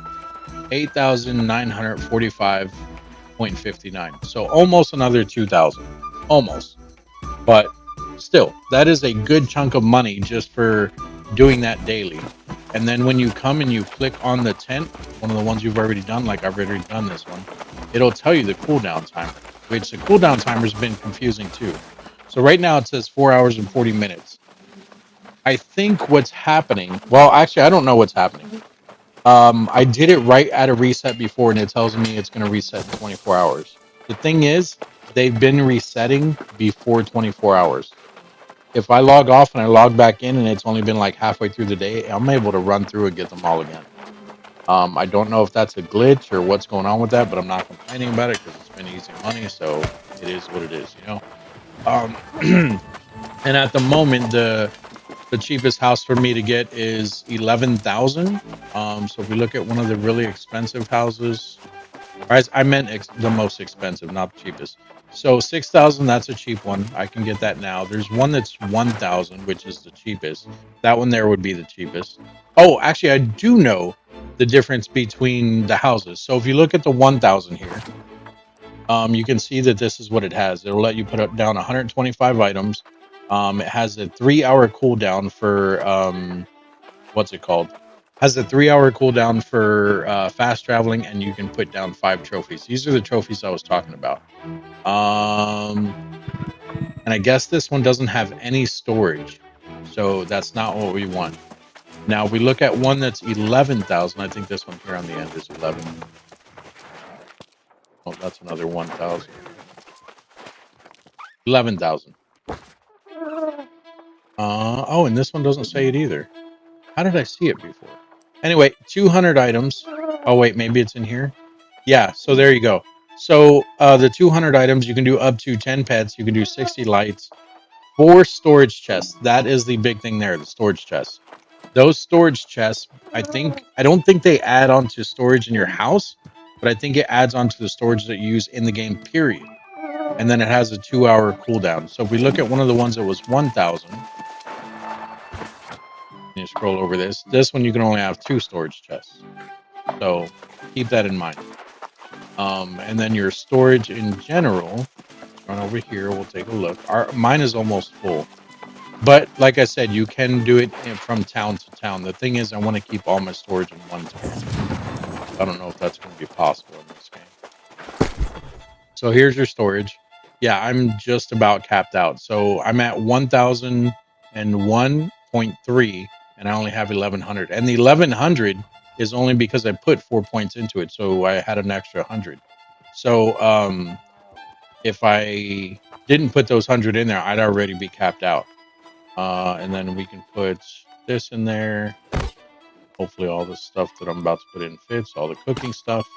8,945.59. So almost another 2,000. Almost. But still, that is a good chunk of money just for doing that daily. And then when you come and you click on the tent, one of the ones you've already done, like I've already done this one, it'll tell you the cooldown timer, which the cooldown timer's been confusing too. So right now it says 4 hours and 40 minutes. I think what's happening, well, actually, I don't know what's happening. I did it right at a reset before, and it tells me it's going to reset in 24 hours. The thing is, they've been resetting before 24 hours. If I log off and I log back in and it's only been like halfway through the day, I'm able to run through and get them all again. I don't know if that's a glitch or what's going on with that, but I'm not complaining about it because it's been easy money, so it is what it is, you know. And at the moment, the cheapest house for me to get is 11,000. So if we look at one of the really expensive houses, I meant the most expensive, not the cheapest. So 6,000, that's a cheap one. I can get that now. There's one that's 1,000, which is the cheapest. That one there would be the cheapest. Oh, actually, I do know the difference between the houses. So if you look at the 1,000 here, you can see that this is what it has. It'll let you put up down 125 items. It has a 3-hour cooldown for what's it called? Has a 3-hour cooldown for fast traveling, and you can put down 5 trophies. These are the trophies I was talking about. And I guess this one doesn't have any storage, so that's not what we want. Now, if we look at one that's 11,000, I think this one here on the end is 11. Oh, that's another 1,000. 11,000. Oh, and this one doesn't say it either. How did I see it before? Anyway, 200 items. Oh, wait, maybe it's in here. Yeah, so there you go. So the 200 items, you can do up to 10 pets. You can do 60 lights, 4 storage chests. That is the big thing there, the storage chests. Those storage chests, I don't think they add on to storage in your house, but I think it adds on to the storage that you use in the game, period. And then it has a 2-hour cooldown. So if we look at one of the ones that was 1,000, you scroll over this one, you can only have 2 storage chests. So keep that in mind. And then your storage in general, let's run over here, we'll take a look. Mine is almost full. But like I said, you can do it from town to town. The thing is, I want to keep all my storage in one town. I don't know if that's going to be possible in this game. So here's your storage. Yeah, I'm just about capped out. So I'm at 1,001.3, and I only have 1,100. And the 1,100 is only because I put 4 points into it, so I had an extra 100. So if I didn't put those 100 in there, I'd already be capped out. And then we can put this in there. Hopefully all the stuff that I'm about to put in fits, all the cooking stuff,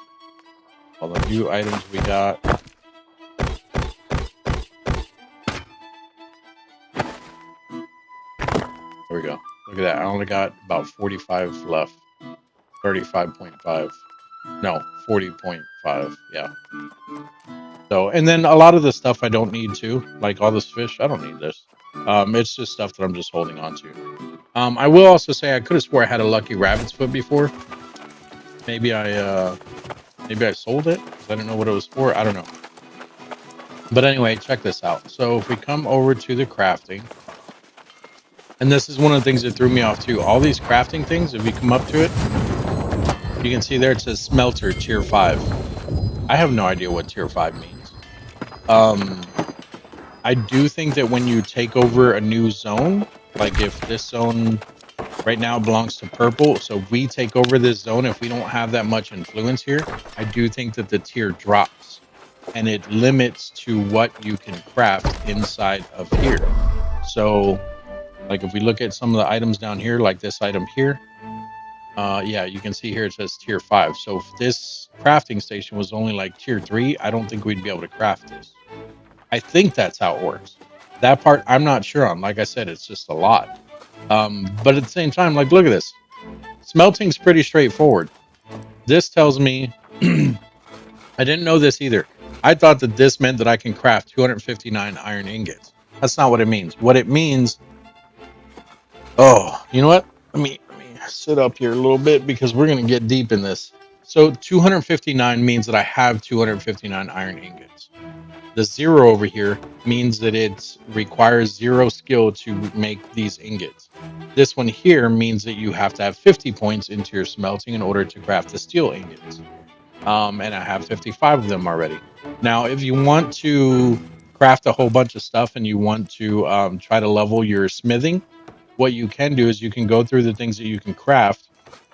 all the new items we got. There we go. Look at that. I only got about 45 left. 35.5. No, 40.5. Yeah. So, and then a lot of the stuff I don't need to, like all this fish, I don't need this. It's just stuff that I'm just holding on to. I will also say I could have swore I had a lucky rabbit's foot before. Maybe I sold it because I didn't know what it was for. I don't know. But anyway, check this out. So if we come over to the crafting, and this is one of the things that threw me off too. All these crafting things, if you come up to it, you can see there it says smelter tier 5. I have no idea what tier 5 means. I do think that when you take over a new zone, like if this zone Right now it belongs to purple. So if we take over this zone, if we don't have that much influence here, I do think that the tier drops and it limits to what you can craft inside of here. So like if we look at some of the items down here, like this item here, yeah, you can see here it says tier 5. So if this crafting station was only like tier 3, I don't think we'd be able to craft this. I think that's how it works. That part I'm not sure on. Like I said, it's just a lot. But at the same time, like look at this. Smelting's pretty straightforward. This tells me I didn't know this either. I thought that this meant that I can craft 259 iron ingots. That's not what it means. What it means, oh, you know what? Let me sit up here a little bit because we're going to get deep in this. So 259 means that I have 259 iron ingots. The 0 over here means that it requires 0 skill to make these ingots. This one here means that you have to have 50 points into your smelting in order to craft the steel ingots. And I have 55 of them already. Now, if you want to craft a whole bunch of stuff and you want to try to level your smithing, what you can do is you can go through the things that you can craft.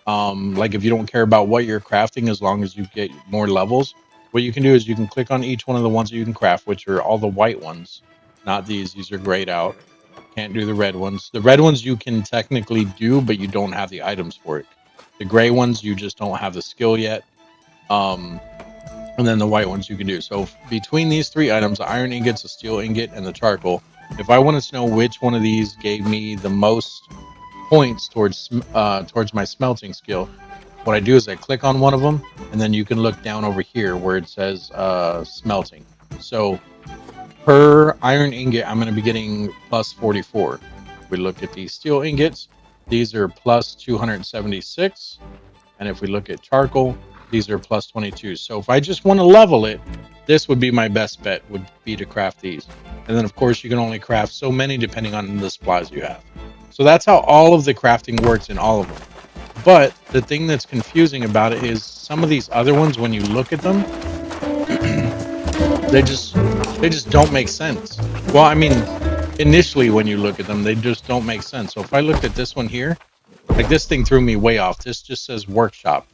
Like if you don't care about what you're crafting, as long as you get more levels, what you can do is you can click on each one of the ones that you can craft, which are all the white ones, not these. These are grayed out. Can't do the red ones. The red ones you can technically do, but you don't have the items for it. The gray ones, you just don't have the skill yet. And then the white ones you can do. So between these 3 items, the iron ingots, the steel ingot, and the charcoal, if I wanted to know which one of these gave me the most points towards my smelting skill, what I do is I click on one of them, and then you can look down over here where it says smelting. So per iron ingot, I'm going to be getting plus 44. If we look at these steel ingots, these are plus 276. And if we look at charcoal, these are plus 22. So if I just want to level it, this would be my best bet, would be to craft these. And then of course you can only craft so many depending on the supplies you have. So that's how all of the crafting works in all of them. But the thing that's confusing about it is some of these other ones, when you look at them, they just don't make sense. Well, I mean, initially when you look at them, they just don't make sense. So if I looked at this one here, like this thing threw me way off. This just says workshop.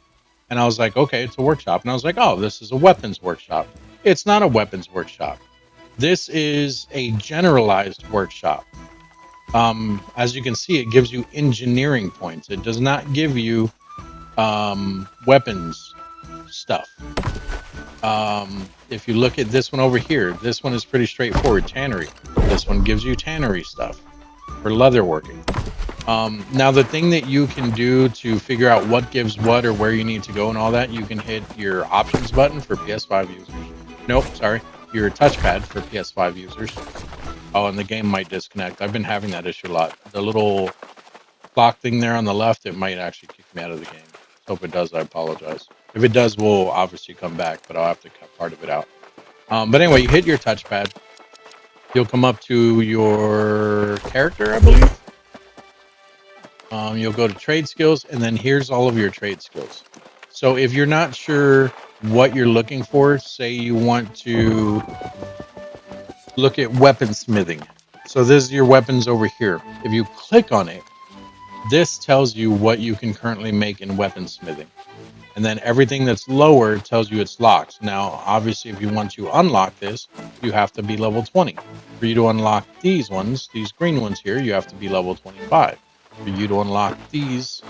And I was like, okay, it's a workshop. And I was like, oh, this is a weapons workshop. It's not a weapons workshop. This is a generalized workshop. As you can see, it gives you engineering points. It does not give you weapons stuff. If you look at this one over here, this one is pretty straightforward, tannery. This one gives you tannery stuff for leather working. Now the thing that you can do to figure out what gives what or where you need to go and all that, you can hit your options button for PS5 users. Nope, sorry, your touchpad for PS5 users. Oh, and the game might disconnect. I've been having that issue a lot. The little clock thing there on the left, it might actually kick me out of the game. Hope it does, I apologize. If it does, we'll obviously come back, but I'll have to cut part of it out. But anyway, you hit your touchpad. You'll come up to your character, I believe. You'll go to trade skills, and then here's all of your trade skills. So if you're not sure what you're looking for, say you want to look at weaponsmithing. So this is your weapons over here. If you click on it, this tells you what you can currently make in weaponsmithing. And then everything that's lower tells you it's locked. Now, obviously, if you want to unlock this, you have to be level 20. For you to unlock these ones, these green ones here, you have to be level 25. For you to unlock these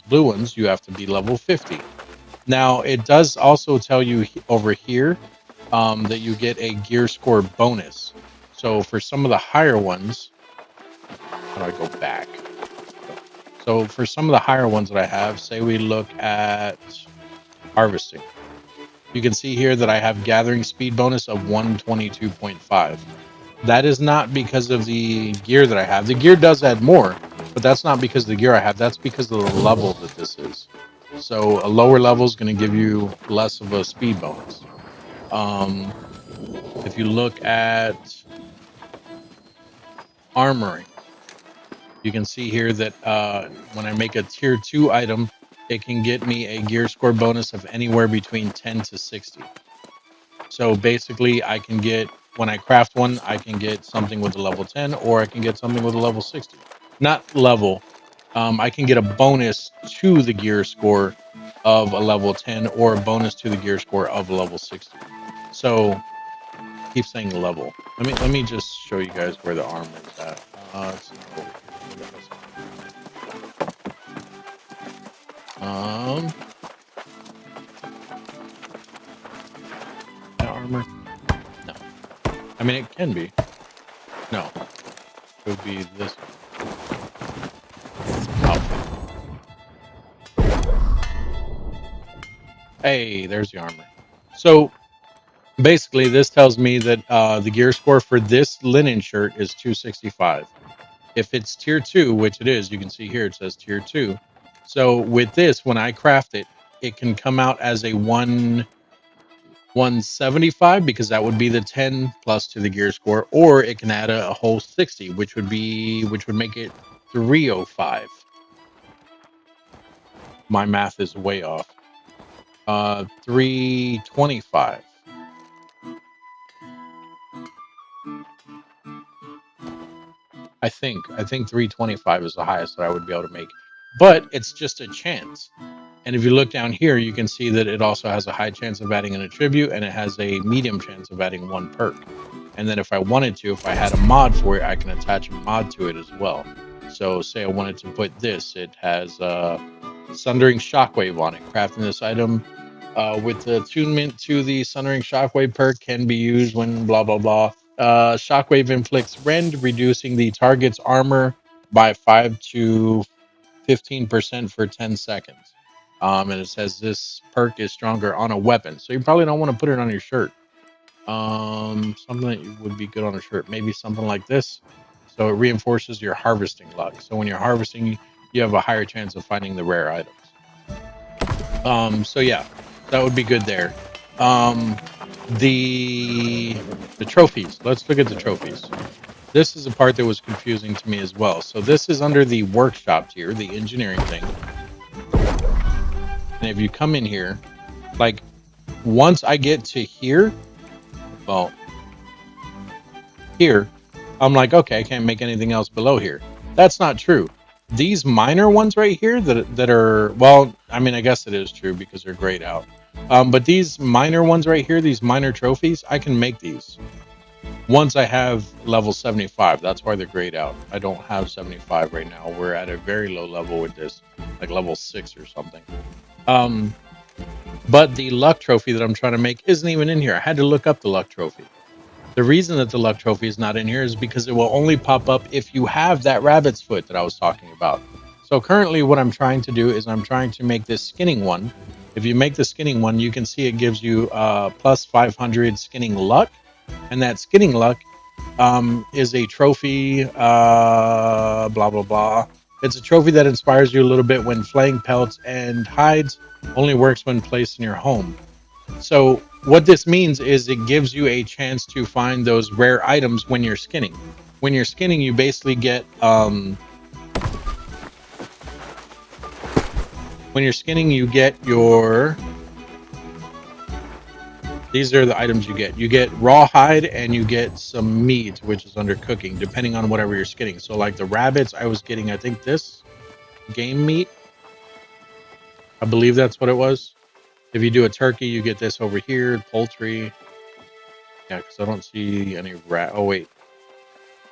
blue ones, you have to be level 50. Now, it does also tell you over here that you get a gear score bonus. So for some of the higher ones, how do I go back? So for some of the higher ones that I have, say we look at harvesting. You can see here that I have gathering speed bonus of 122.5. That is not because of the gear that I have. The gear does add more, but that's not because of the gear I have. That's because of the level that this is. So a lower level is going to give you less of a speed bonus. If you look at armoring, you can see here that when I make a tier 2 item, it can get me a gear score bonus of anywhere between 10 to 60. So basically, I can get, when I craft one, I can get something with a level 10, or I can get something with a level 60. Not level, I can get a bonus to the gear score of a level 10 or a bonus to the gear score of a level 60. So keep saying level. Let me just show you guys where the armor is at. It's not over here. That armor? No. I mean, it can be. No. It would be this outfit. Hey, there's the armor. So basically, this tells me that the gear score for this linen shirt is 265. If it's tier 2, which it is, you can see here it says tier 2. So with this, when I craft it, it can come out as a 175 because that would be the 10 plus to the gear score, or it can add a whole 60, which would make it 305. My math is way off. 325. I think 325 is the highest that I would be able to make, but it's just a chance. And if you look down here, you can see that it also has a high chance of adding an attribute, and it has a medium chance of adding one perk. And then if I wanted to, if I had a mod for it, I can attach a mod to it as well. So say I wanted to put this, it has Sundering Shockwave on it. Crafting this item with the attunement to the Sundering Shockwave perk can be used when blah, blah, blah. Shockwave inflicts rend, reducing the target's armor by 5 to 15% for 10 seconds. And it says this perk is stronger on a weapon. So you probably don't want to put it on your shirt. Something that would be good on a shirt. Maybe something like this. So it reinforces your harvesting luck. So when you're harvesting, you have a higher chance of finding the rare items. So yeah, that would be good there. The trophies. Let's look at the trophies. This is a part that was confusing to me as well. So this is under the workshop tier, the engineering thing. And if you come in here, like once I get to here, well, here, I'm like, okay, I can't make anything else below here. That's not true. These minor ones right here that are, well, I mean, I guess it is true because they're grayed out. But these minor ones right here, these minor trophies, I can make these once I have level 75. That's why they're grayed out. I don't have 75 right now. We're at a very low level with this, like level 6 or something. But the luck trophy that I'm trying to make isn't even in here. I had to look up the luck trophy. The reason that the luck trophy is not in here is because it will only pop up if you have that rabbit's foot that I was talking about. So currently what I'm trying to do is I'm trying to make this skinning one. If you make the skinning one, you can see it gives you plus 500 skinning luck. And that skinning luck is a trophy, blah, blah, blah. It's a trophy that inspires you a little bit when flaying pelts and hides, only works when placed in your home. So what this means is it gives you a chance to find those rare items when you're skinning. When you're skinning, you basically get when you're skinning, you get your, these are the items you get. You get raw hide and you get some meat, which is under cooking, depending on whatever you're skinning. So like the rabbits, I was getting, I think this game meat. I believe that's what it was. If you do a turkey, you get this over here, poultry. Yeah, because I don't see any rat. Oh, wait.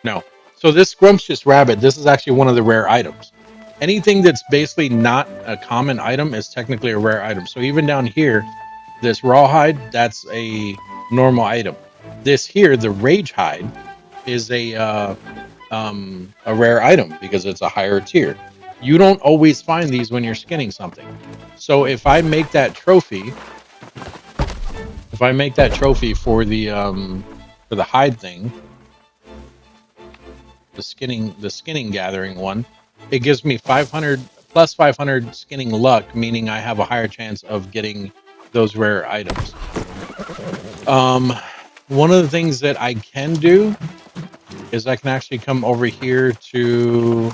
No. So this scrumptious rabbit, this is actually one of the rare items. Anything that's basically not a common item is technically a rare item. So even down here, this rawhide, that's a normal item. This here, the rage hide, is a rare item because it's a higher tier. You don't always find these when you're skinning something. So if I make that trophy, for the hide thing, the skinning gathering one, it gives me 500 plus 500 skinning luck, meaning I have a higher chance of getting those rare items. One of the things that I can do is I can actually come over here to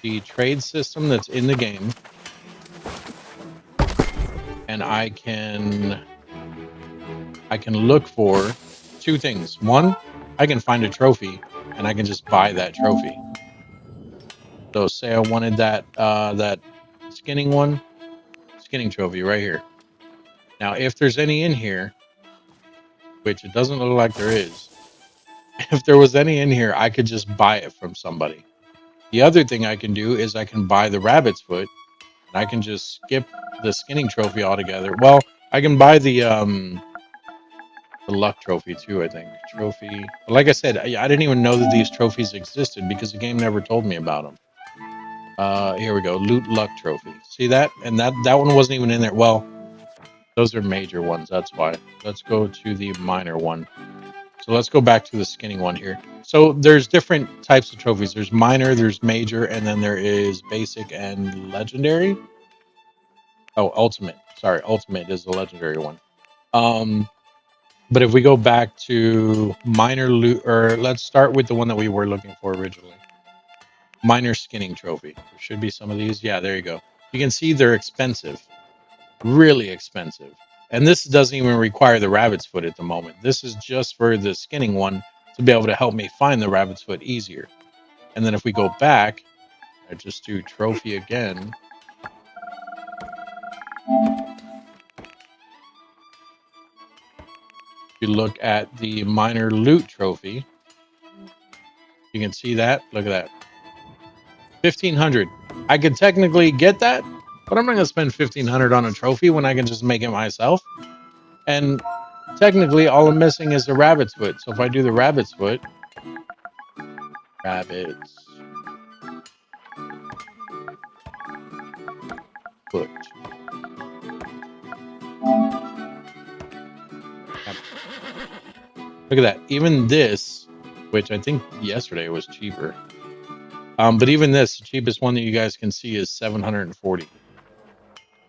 the trade system that's in the game, and I can look for two things. One, I can find a trophy and I can just buy that trophy. So say I wanted that that skinning trophy right here. Now, if there's any in here, which it doesn't look like there is, if there was any in here, I could just buy it from somebody. The other thing I can do is I can buy the rabbit's foot, and I can just skip the skinning trophy altogether. Well, I can buy the luck trophy too, I think. Trophy. But like I said, I didn't even know that these trophies existed because the game never told me about them. Here we go. Loot luck trophy. See that? And that one wasn't even in there. Well, those are major ones. That's why. Let's go to the minor one. So let's go back to the skinning one here. So there's different types of trophies. There's minor, there's major, and then there is basic and legendary. Oh, ultimate. Sorry, ultimate is the legendary one. But if we go back to minor loot, or let's start with the one that we were looking for originally. Minor skinning trophy. There should be some of these. Yeah, there you go. You can see they're expensive. Really expensive. And this doesn't even require the rabbit's foot at the moment. This is just for the skinning one to be able to help me find the rabbit's foot easier. And then if we go back, I just do trophy again. You look at the minor loot trophy. You can see that. Look at that. 1,500. I could technically get that, but I'm not going to spend 1,500 on a trophy when I can just make it myself. And technically, all I'm missing is the rabbit's foot. So if I do the rabbit's foot, rabbit's foot. Look at that. Even this, which I think yesterday was cheaper. But even this, the cheapest one that you guys can see is 740.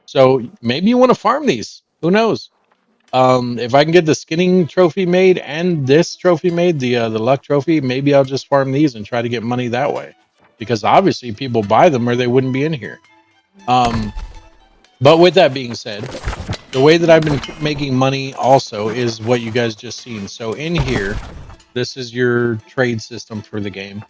So maybe you want to farm these. Who knows? If I can get the skinning trophy made and this trophy made, the luck trophy, maybe I'll just farm these and try to get money that way. Because obviously people buy them or they wouldn't be in here. But with that being said, the way that I've been making money also is what you guys just seen. So in here, this is your trade system for the game.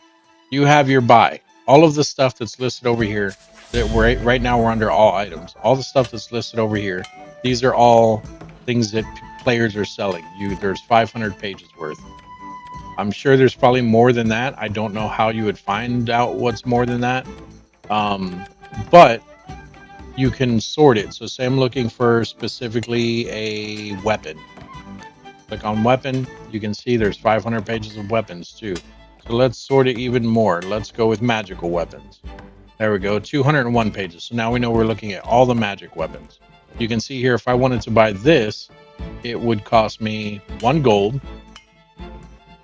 You have your buy. All of the stuff that's listed over here, that right now we're under all items. All the stuff that's listed over here, these are all things that players are selling. There's 500 pages worth. I'm sure there's probably more than that. I don't know how you would find out what's more than that. But you can sort it. So say I'm looking for specifically a weapon. Click on weapon. You can see there's 500 pages of weapons too. So let's sort it even more. Let's go with magical weapons. There we go, 201 pages. So now we know we're looking at all the magic weapons. You can see here, if I wanted to buy this, it would cost me 1 gold.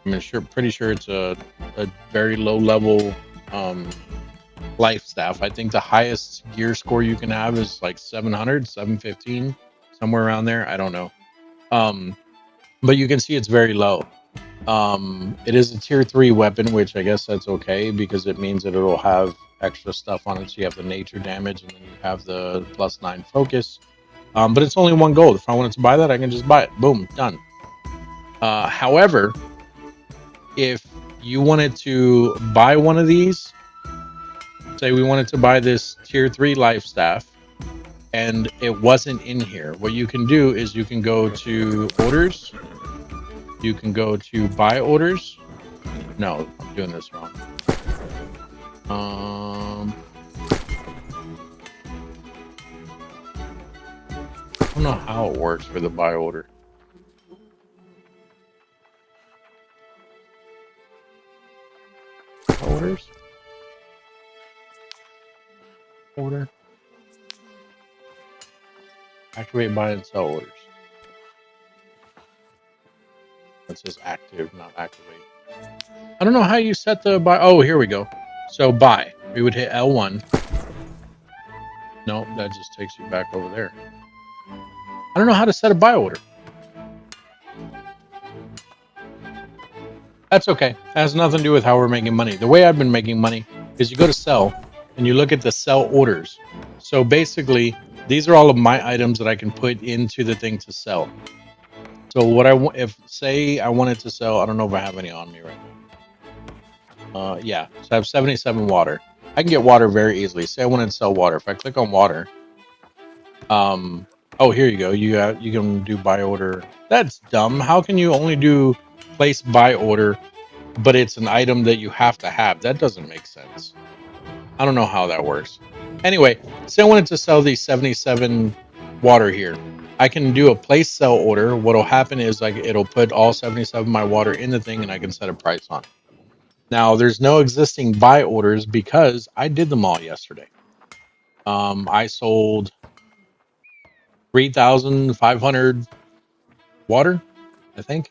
I'm pretty sure it's a very low level life staff. I think the highest gear score you can have is like 700, 715, somewhere around there. I don't know. But you can see it's very low. It is a tier 3 weapon, which I guess that's okay because it means that it'll have extra stuff on it. So you have the nature damage and then you have the +9 focus. But it's only 1 gold. If I wanted to buy that, I can just buy it. Boom, done. However, if you wanted to buy one of these, say we wanted to buy this tier 3 life staff and it wasn't in here, what you can do is you can go to orders. You can go to buy orders. No, I'm doing this wrong. I don't know how it works for the buy order. Orders. Order. Activate buy and sell orders. It says active, not activate. I don't know how you set the buy. Oh, here we go. So buy. We would hit L1. No, that just takes you back over there. I don't know how to set a buy order. That's okay. It has nothing to do with how we're making money. The way I've been making money is you go to sell and you look at the sell orders. So basically, these are all of my items that I can put into the thing to sell. So what I want, if say I wanted to sell, I don't know if I have any on me right now. Yeah, so I have 77 water. I can get water very easily. Say I want to sell water. If I click on water, oh, here you go. You can do buy order. That's dumb. How can you only do place buy order, but it's an item that you have to have? That doesn't make sense. I don't know how that works. Anyway, say I wanted to sell these 77 water here. I can do a place sell order. What'll happen is like it'll put all 77 of my water in the thing, and I can set a price on it. Now there's no existing buy orders because I did them all yesterday. I sold 3,500 water, I think.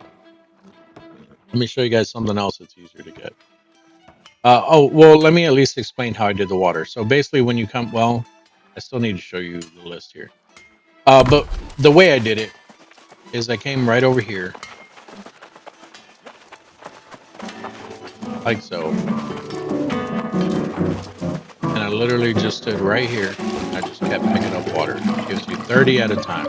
Let me show you guys something else that's easier to get. Oh, well, let me at least explain how I did the water. So basically when you come, well, I still need to show you the list here. But the way I did it is I came right over here, like so, and I literally just stood right here. And I just kept picking up water. It gives you 30 at a time.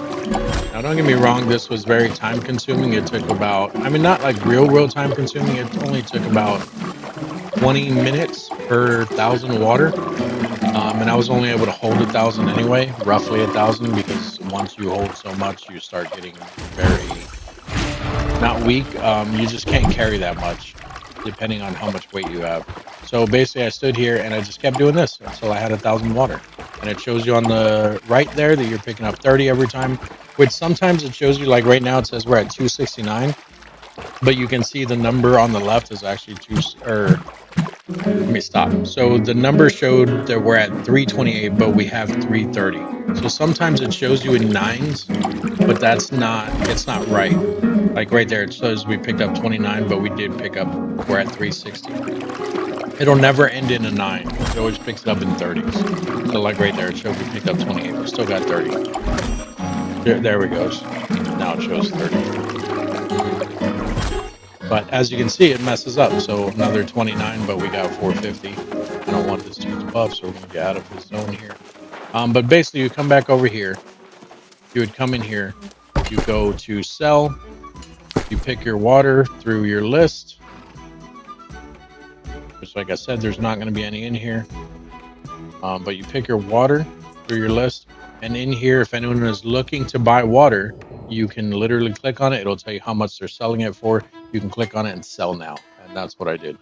Now, don't get me wrong, this was very time consuming. It took about, I mean, not like real time consuming. It only took about 20 minutes per 1,000 water. And I was only able to hold 1,000 anyway, roughly 1,000, because once you hold so much, you start getting very, not weak. You just can't carry that much, depending on how much weight you have. So basically, I stood here and I just kept doing this until I had 1,000 water. And it shows you on the right there that you're picking up 30 every time, which sometimes it shows you, like right now, it says we're at 269, but you can see the number on the left is actually let me stop. So the number showed that we're at 328, but we have 330. So sometimes it shows you in nines, but it's not right. Like right there, it says we picked up 29, but we did pick up, we're at 360. It'll never end in a 9. It always picks it up in 30s. So like right there, it showed we picked up 28. We still got 30. There we go. Now it shows 30. But as you can see, it messes up. So another 29, but we got 450. I don't want this to use buff, so we're going to get out of his zone here. But basically, you come back over here. You would come in here. You go to sell. You pick your water through your list. Which, like I said, there's not going to be any in here. But you pick your water through your list. And in here, if anyone is looking to buy water, you can literally click on it. It'll tell you how much they're selling it for. You can click on it and sell now. And that's what I did.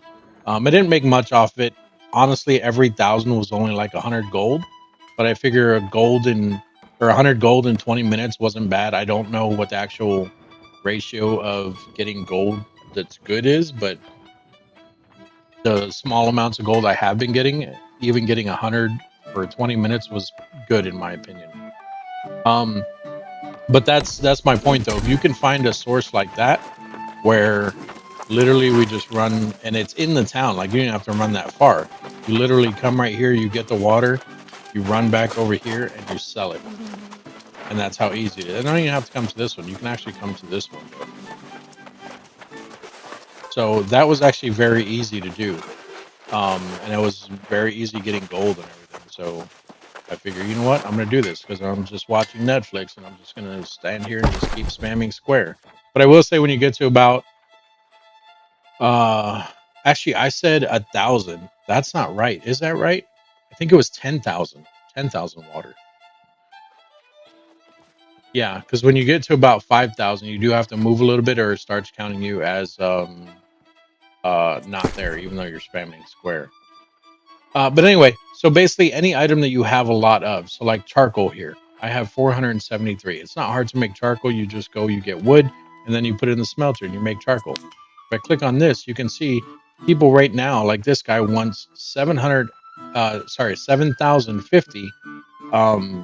I didn't make much off of it. Honestly, every 1,000 was only like 100 gold. But I figure 100 gold in 20 minutes wasn't bad. I don't know what the actual ratio of getting gold that's good is, but the small amounts of gold I have been getting, even getting 100 for 20 minutes was good in my opinion. But that's my point though. If you can find a source like that where literally we just run and it's in the town, like you don't have to run that far. You literally come right here, you get the water, you run back over here and you sell it. And that's how easy it is. I don't even have to come to this one. You can actually come to this one. So that was actually very easy to do. And it was very easy getting gold and everything. So I figure, you know what? I'm going to do this because I'm just watching Netflix and I'm just going to stand here and just keep spamming square. But I will say when you get to about, actually I said 1,000. That's not right. Is that right? I think it was 10,000. 10,000 water. Yeah, because when you get to about 5,000, you do have to move a little bit or it starts counting you as not there, even though you're spamming square. But anyway, so basically any item that you have a lot of, so like charcoal here, I have 473. It's not hard to make charcoal. You just go, you get wood, and then you put it in the smelter and you make charcoal. If I click on this, you can see people right now, like this guy wants 7,050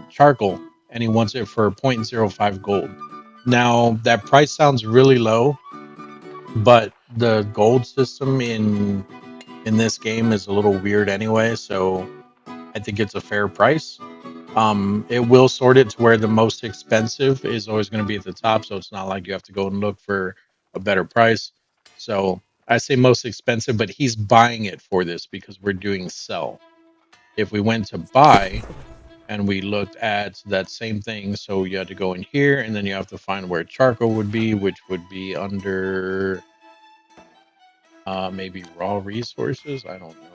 charcoal, and he wants it for 0.05 gold. Now that price sounds really low, but the gold system in this game is a little weird anyway, so I think it's a fair price. It will sort it to where the most expensive is always going to be at the top, so it's not like you have to go and look for a better price. So I say most expensive, but he's buying it for this because we're doing sell. If we went to buy and we looked at that same thing, so you had to go in here and then you have to find where charcoal would be, which would be under maybe raw resources. I don't know.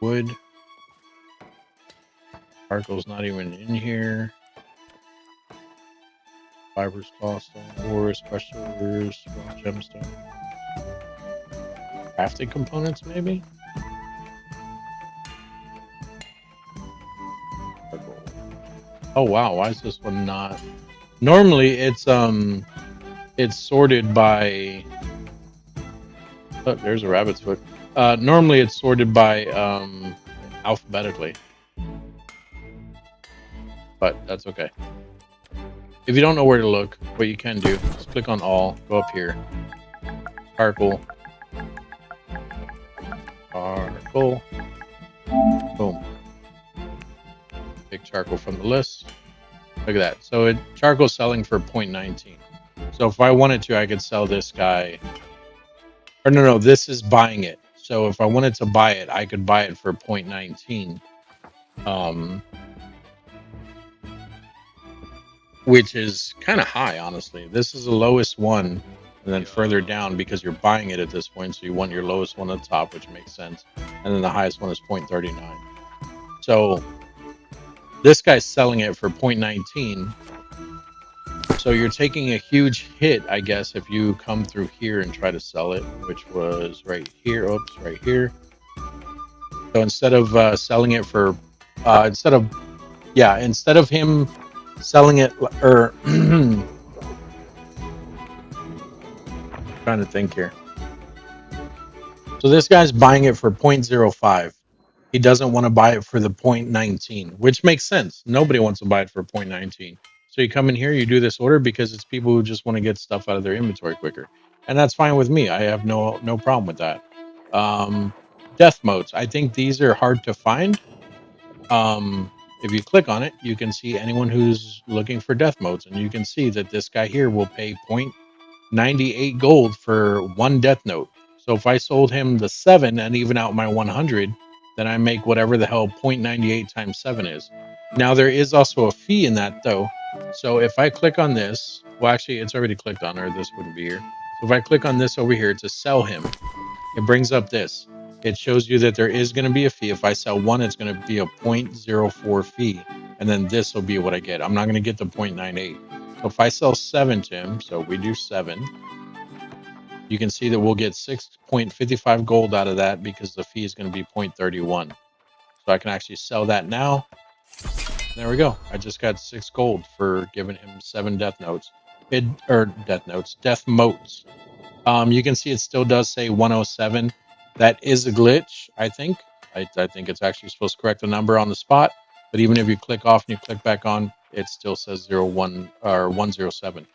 Wood. Charcoal's not even in here. Fibers, cloth, stone, ores, crushed ores, raw gemstone. Crafting components, maybe? Oh wow, why is this one not? Normally it's sorted by. Oh, there's a rabbit's foot. Normally it's sorted by alphabetically, but that's okay. If you don't know where to look, what you can do is click on all, go up here, charcoal, boom, pick charcoal from the list. Look at that. So charcoal's selling for 0.19. So if I wanted to, I could sell this guy. Or no, this is buying it. So if I wanted to buy it, I could buy it for 0.19. Which is kind of high, honestly. This is the lowest one, and then further down because you're buying it at this point, so you want your lowest one at the top, which makes sense. And then the highest one is 0.39. So this guy's selling it for 0.19. So you're taking a huge hit, I guess, if you come through here and try to sell it, which was right here. Oops, right here. So instead of selling it for, instead of him selling it, or trying to think here. So this guy's buying it for 0.05. He doesn't want to buy it for the 0.19, which makes sense. Nobody wants to buy it for 0.19. So you come in here, you do this order because it's people who just want to get stuff out of their inventory quicker. And that's fine with me. I have no problem with that. Death modes. I think these are hard to find. If you click on it, you can see anyone who's looking for death modes. And you can see that this guy here will pay 0.98 gold for one death note. So if I sold him the 7 and even out my 100, then I make whatever the hell 0.98 times 7 is. Now there is also a fee in that though. So if I click on this, well actually it's already clicked on, or this wouldn't be here. So if I click on this over here to sell him, it brings up this. It shows you that there is going to be a fee. If I sell one, it's going to be a 0.04 fee. And then this will be what I get. I'm not going to get the 0.98. So if I sell 7 to him, so we do 7, you can see that we'll get 6.55 gold out of that because the fee is going to be 0.31. So I can actually sell that now. There we go. I just got 6 gold for giving him 7 death notes. Death motes. You can see it still does say 107. That is a glitch, I think. I think it's actually supposed to correct the number on the spot. But even if you click off and you click back on, it still says 01 or 107.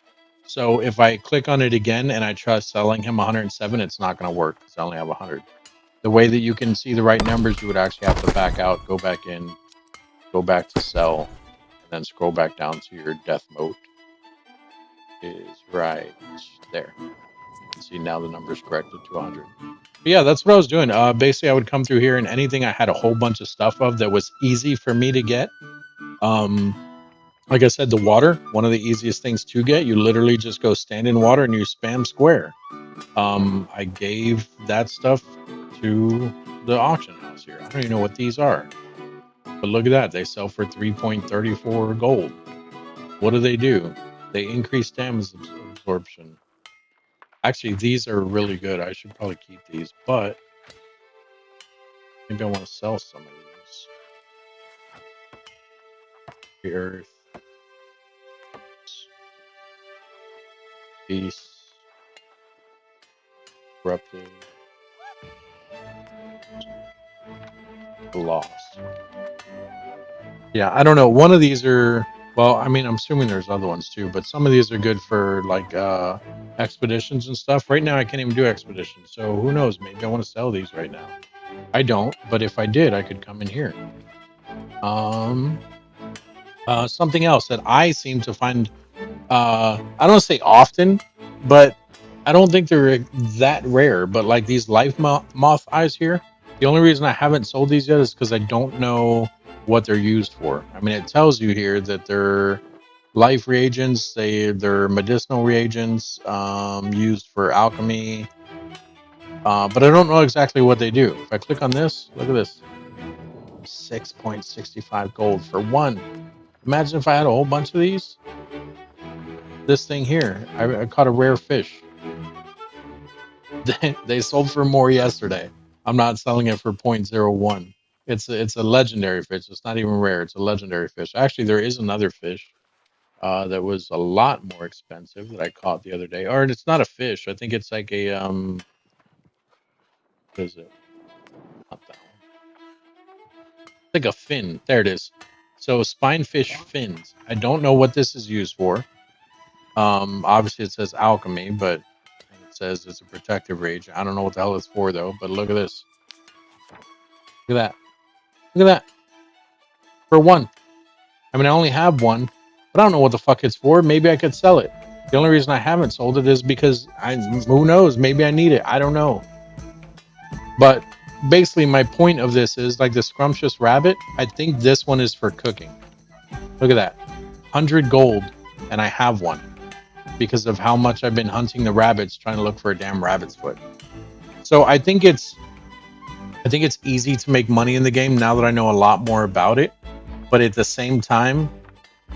So if I click on it again and I try selling him 107, it's not going to work because I only have 100. The way that you can see the right numbers, you would actually have to back out, go back in, go back to sell, and then scroll back down to your death mode. Is right there. You can see now the number's corrected to 100. But yeah, that's what I was doing. Basically, I would come through here and anything I had a whole bunch of stuff of that was easy for me to get. Like I said, the water, one of the easiest things to get. You literally just go stand in water and you spam square. I gave that stuff to the auction house here. I don't even know what these are. But look at that. They sell for 3.34 gold. What do? They increase damage absorption. Actually, these are really good. I should probably keep these, but maybe I want to sell some of these. The earth. Peace. Corrupted. Lost. Yeah, I don't know. One of these are, well, I mean, I'm assuming there's other ones too, but some of these are good for like expeditions and stuff. Right now, I can't even do expeditions, so who knows? Maybe I want to sell these right now. I don't, but if I did, I could come in here. Something else that I seem to find, I don't say often, but I don't think they're that rare. But like these life moth eyes here, the only reason I haven't sold these yet is because I don't know what they're used for. I mean, it tells you here that they're life reagents. They're medicinal reagents used for alchemy. But I don't know exactly what they do. If I click on this, look at this. 6.65 gold for one. Imagine if I had a whole bunch of these. This thing here, I caught a rare fish. They sold for more yesterday. I'm not selling it for 0.01. It's a legendary fish. It's not even rare. It's a legendary fish. Actually, there is another fish that was a lot more expensive that I caught the other day. Or it's not a fish. I think it's like a what is it? Not that one. It's like a fin. There it is. So spinefish fins. I don't know what this is used for. Obviously it says alchemy, but it says it's a protective rage. I don't know what the hell it's for though. But look at this. Look at that. Look at that. For one. I mean, I only have one, but I don't know what the fuck it's for. Maybe I could sell it. The only reason I haven't sold it is because who knows? Maybe I need it. I don't know. But basically, my point of this is like the scrumptious rabbit. I think this one is for cooking. Look at that, 100 gold, and I have one because of how much I've been hunting the rabbits, trying to look for a damn rabbit's foot. So I think it's easy to make money in the game now that I know a lot more about it. But at the same time,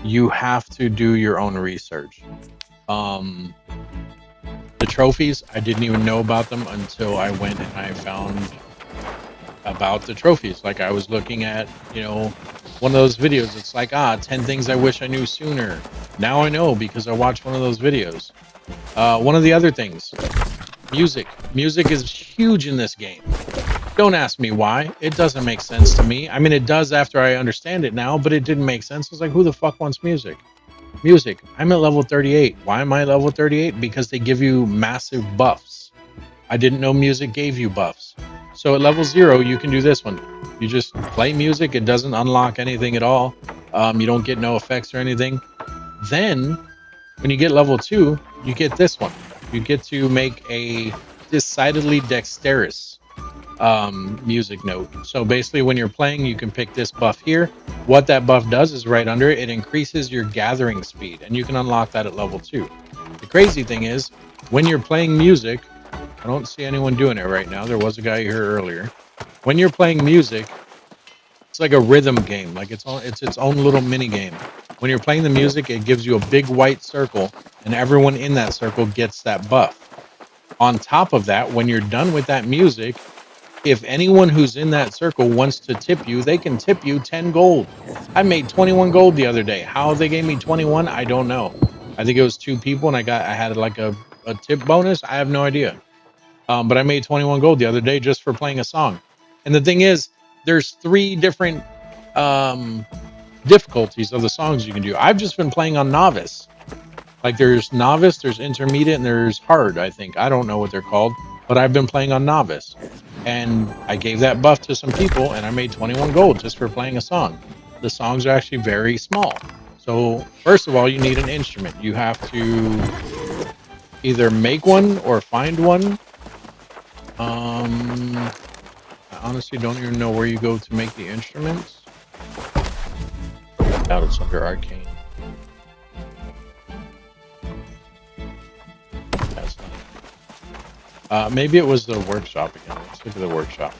you have to do your own research. The trophies, I didn't even know about them until I went and I found about the trophies. Like I was looking at, one of those videos. It's like, 10 things I wish I knew sooner. Now I know because I watched one of those videos. One of the other things, music. Music is huge in this game. Don't ask me why. It doesn't make sense to me. I mean, it does after I understand it now, but it didn't make sense. It's like, who the fuck wants music? Music. I'm at level 38. Why am I level 38? Because they give you massive buffs. I didn't know music gave you buffs. So at level 0, you can do this one. You just play music. It doesn't unlock anything at all. You don't get no effects or anything. Then, when you get level 2, you get this one. You get to make a decidedly dexterous music note. So basically when you're playing, you can pick this buff here. What that buff does is right under it, it increases your gathering speed, and you can unlock that at level 2. The crazy thing is, when you're playing music, I don't see anyone doing it right now. There was a guy here earlier. When you're playing music, it's like a rhythm game. Like it's its own little mini game. When you're playing the music, it gives you a big white circle, and everyone in that circle gets that buff. On top of that, when you're done with that music, if anyone who's in that circle wants to tip you, they can tip you 10 gold. I made 21 gold the other day. How they gave me 21, I don't know. I think it was 2 people, and I had like a tip bonus. I have no idea. But I made 21 gold the other day just for playing a song. And the thing is, there's 3 different difficulties of the songs you can do. I've just been playing on novice. Like there's novice, there's intermediate, and there's hard, I think. I don't know what they're called, but I've been playing on novice. And I gave that buff to some people, and I made 21 gold just for playing a song. The songs are actually very small. So first of all, you need an instrument. You have to either make one or find one. I honestly don't even know where you go to make the instruments. I doubt it's under arcane. That's not it. Maybe it was the workshop again. Let's look at the workshop.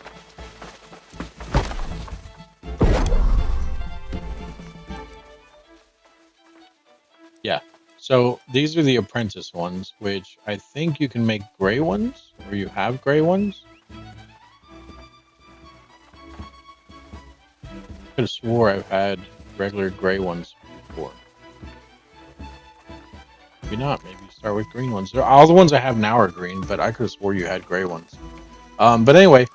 Yeah. So these are the apprentice ones, which I think you can make gray ones, or you have gray ones. I could have swore I've had regular gray ones before. Maybe not. Maybe you start with green ones. All the ones I have now are green, but I could have swore you had gray ones. But anyway,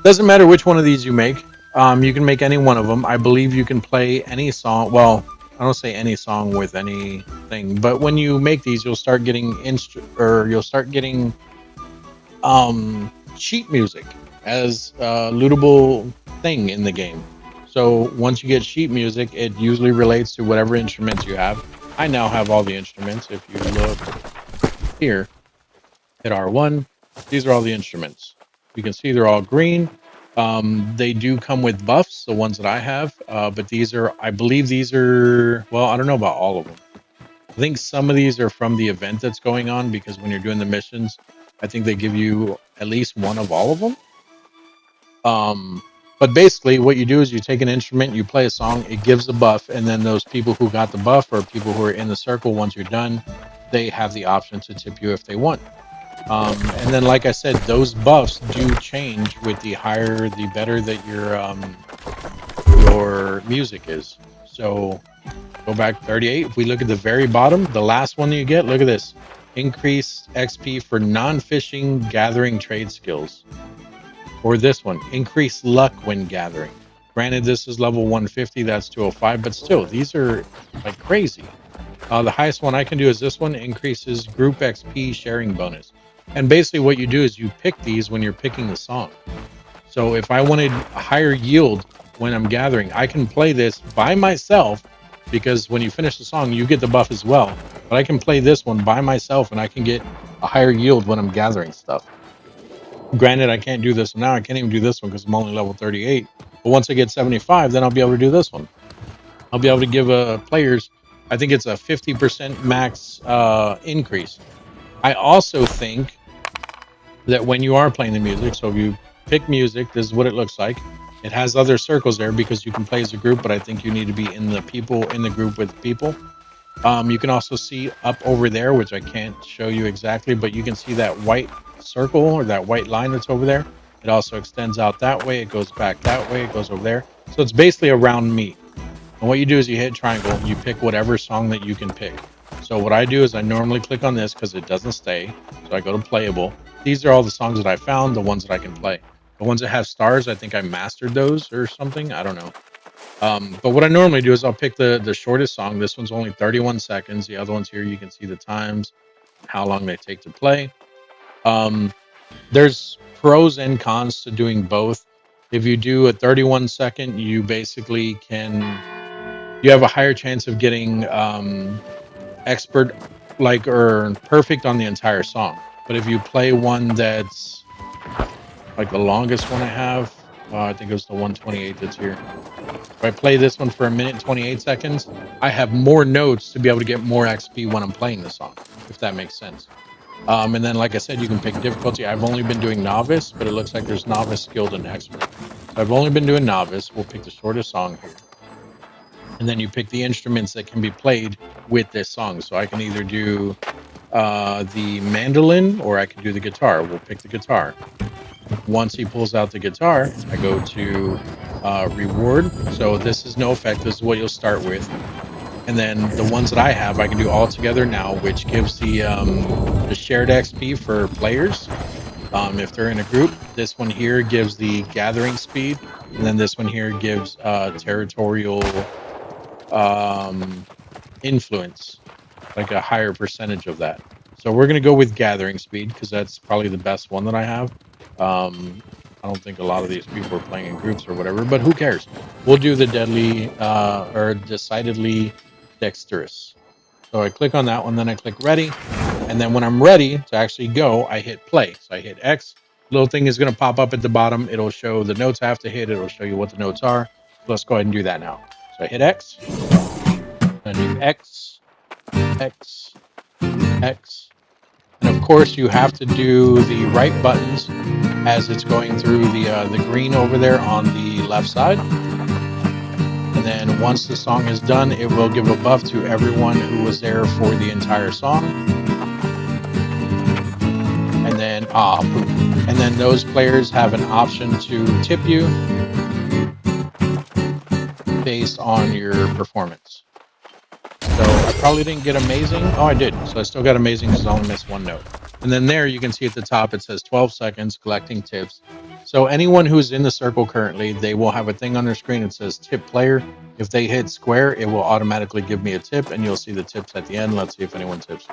doesn't matter which one of these you make. You can make any one of them. I believe you can play any song. Well, I don't say any song with anything, but when you make these, you'll start getting sheet music as a lootable thing in the game. So once you get sheet music, it usually relates to whatever instruments you have. I now have all the instruments. If you look here at R1, these are all the instruments. You can see they're all green. They do come with buffs, the ones that I have, but I believe these are, well, I don't know about all of them. I think some of these are from the event that's going on, because when you're doing the missions, I think they give you at least one of all of them. But basically, what you do is you take an instrument, you play a song, it gives a buff, and then those people who got the buff or people who are in the circle, once you're done, they have the option to tip you if they want. And then, like I said, those buffs do change with the higher, the better that your music is. So go back 38. If we look at the very bottom, the last one you get, look at this. Increased XP for non-fishing gathering trade skills. Or this one, increase luck when gathering. Granted, this is level 150, that's 205, but still, these are like crazy. The highest one I can do is this one, increases group XP sharing bonus. And basically what you do is you pick these when you're picking the song. So if I wanted a higher yield when I'm gathering, I can play this by myself, because when you finish the song, you get the buff as well. But I can play this one by myself and I can get a higher yield when I'm gathering stuff. Granted, I can't do this now. I can't even do this one because I'm only level 38. But once I get 75, then I'll be able to do this one. I'll be able to give players, I think it's a 50% max increase. I also think that when you are playing the music, so if you pick music, this is what it looks like. It has other circles there because you can play as a group, but I think you need to be in the group with people. You can also see up over there, which I can't show you exactly, but you can see that white circle or that white line that's over there. It also extends out that way. It goes back that way. It goes over there. So it's basically around me. And what you do is you hit triangle. You pick whatever song that you can pick. So what I do is I normally click on this because it doesn't stay. So I go to playable. These are all the songs that I found, the ones that I can play. The ones that have stars, I think I mastered those or something. I don't know. But what I normally do is I'll pick the shortest song. This one's only 31 seconds. The other ones here, you can see the times, how long they take to play. There's pros and cons to doing both. If you do a 31 second, you basically you have a higher chance of getting expert or perfect on the entire song. But if you play one that's like the longest one I have, I think it was the 128 that's here. If I play this one for 1 minute 28 seconds, I have more notes to be able to get more XP when I'm playing the song, if that makes sense. And then, like I said, you can pick difficulty. I've only been doing novice, but it looks like there's novice, skilled, and expert. So I've only been doing novice. We'll pick the shortest song here. And then you pick the instruments that can be played with this song. So I can either do the mandolin or I can do the guitar. We'll pick the guitar. Once he pulls out the guitar, I go to reward. So this is no effect. This is what you'll start with. And then the ones that I have, I can do all together now, which gives the shared XP for players. If they're in a group, this one here gives the gathering speed. And then this one here gives territorial influence, like a higher percentage of that. So we're going to go with gathering speed because that's probably the best one that I have. I don't think a lot of these people are playing in groups or whatever, but who cares? We'll do the deadly or decidedly dexterous. So I click on that one, then I click ready. And then when I'm ready to actually go, I hit play. So I hit X. Little thing is going to pop up at the bottom. It'll show the notes I have to hit. It'll show you what the notes are. So let's go ahead and do that now. So I hit X. I do X, X, X. And of course, you have to do the right buttons as it's going through the green over there on the left side. And then once the song is done, it will give a buff to everyone who was there for the entire song. And then, poof. And then those players have an option to tip you based on your performance. So I probably didn't get amazing. Oh, I did. So I still got amazing because I only missed one note. And then there you can see at the top, it says 12 seconds collecting tips. So anyone who's in the circle currently, they will have a thing on their screen that says tip player. If they hit square, it will automatically give me a tip and you'll see the tips at the end. Let's see if anyone tips.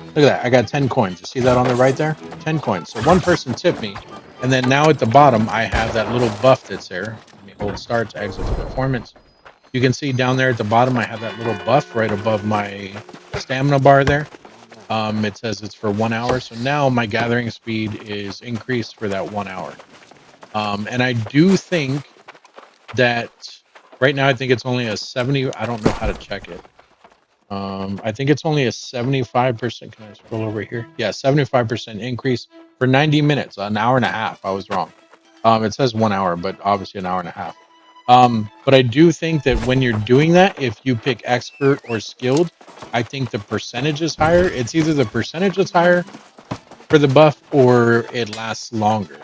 Look at that. I got 10 coins. You see that on the right there? 10 coins. So one person tipped me. And then now at the bottom, I have that little buff that's there. Let me hold start to exit to performance. You can see down there at the bottom, I have that little buff right above my stamina bar there. It says it's for 1 hour. So now my gathering speed is increased for that 1 hour. And I do think that right now, I think it's only a 70. I don't know how to check it. I think it's only a 75%. Can I scroll over here? Yeah, 75% increase for 90 minutes, an hour and a half. I was wrong. It says 1 hour, but obviously an hour and a half. But I do think that when you're doing that, if you pick expert or skilled, I think the percentage is higher. It's either the percentage is higher for the buff or it lasts longer.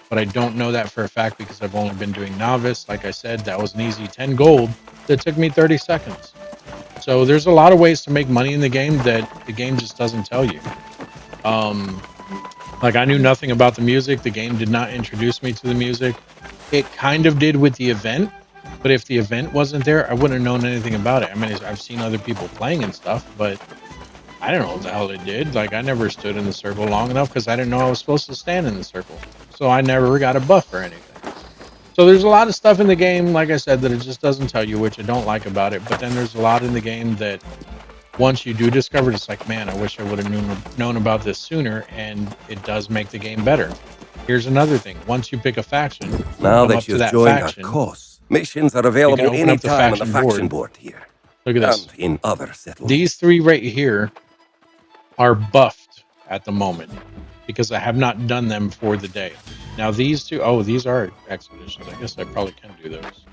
But I don't know that for a fact because I've only been doing novice. Like I said, that was an easy 10 gold that took me 30 seconds. So there's a lot of ways to make money in the game that the game just doesn't tell you. Like I knew nothing about the music. The game did not introduce me to the music. It kind of did with the event, but if the event wasn't there, I wouldn't have known anything about it. I mean, I've seen other people playing and stuff, but I don't know what the hell it did. Like I never stood in the circle long enough because I didn't know I was supposed to stand in the circle. So I never got a buff or anything. So there's a lot of stuff in the game, like I said, that it just doesn't tell you, which I don't like about it. But then there's a lot in the game that once you do discover it, it's like, man, I wish I would have known about this sooner, and it does make the game better. Here's another thing. Once you pick a faction, Now come that up to you've that joined our faction, cause, missions are you can available open up the anytime on the faction faction board. board here. Look at this. And in other settlements. These three right here are buffed at the moment because I have not done them for the day. Now these two, oh, these are expeditions. I guess I probably can do those.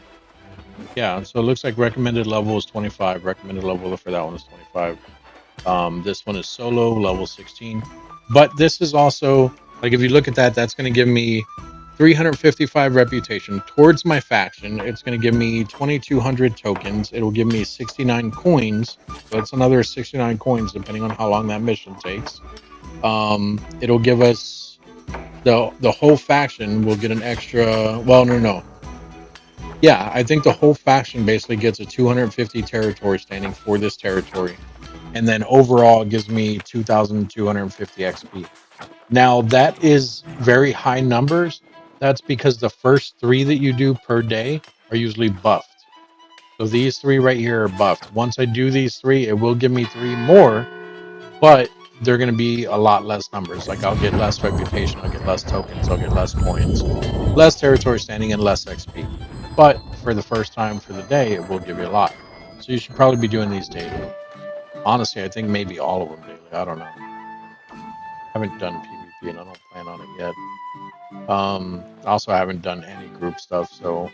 Yeah, so it looks like recommended level is 25. Recommended level for that one is 25. This one is solo, level 16. But this is also, like, if you look at that, that's going to give me 355 reputation towards my faction. It's going to give me 2,200 tokens. It'll give me 69 coins. So it's another 69 coins, depending on how long that mission takes. It'll give us the whole faction will get an extra. Well, no. Yeah, I think the whole faction basically gets a 250 territory standing for this territory. And then overall it gives me 2,250 XP. Now that is very high numbers. That's because the first 3 that you do per day are usually buffed. So these 3 right here are buffed. Once I do these 3, it will give me 3 more, but they're going to be a lot less numbers. Like I'll get less reputation, I'll get less tokens, I'll get less coins, less territory standing, and less XP. But for the first time for the day, it will give you a lot. So you should probably be doing these daily. Honestly, I think maybe all of them daily. I don't know. I haven't done PvP and I don't plan on it yet. Also, I haven't done any group stuff. So,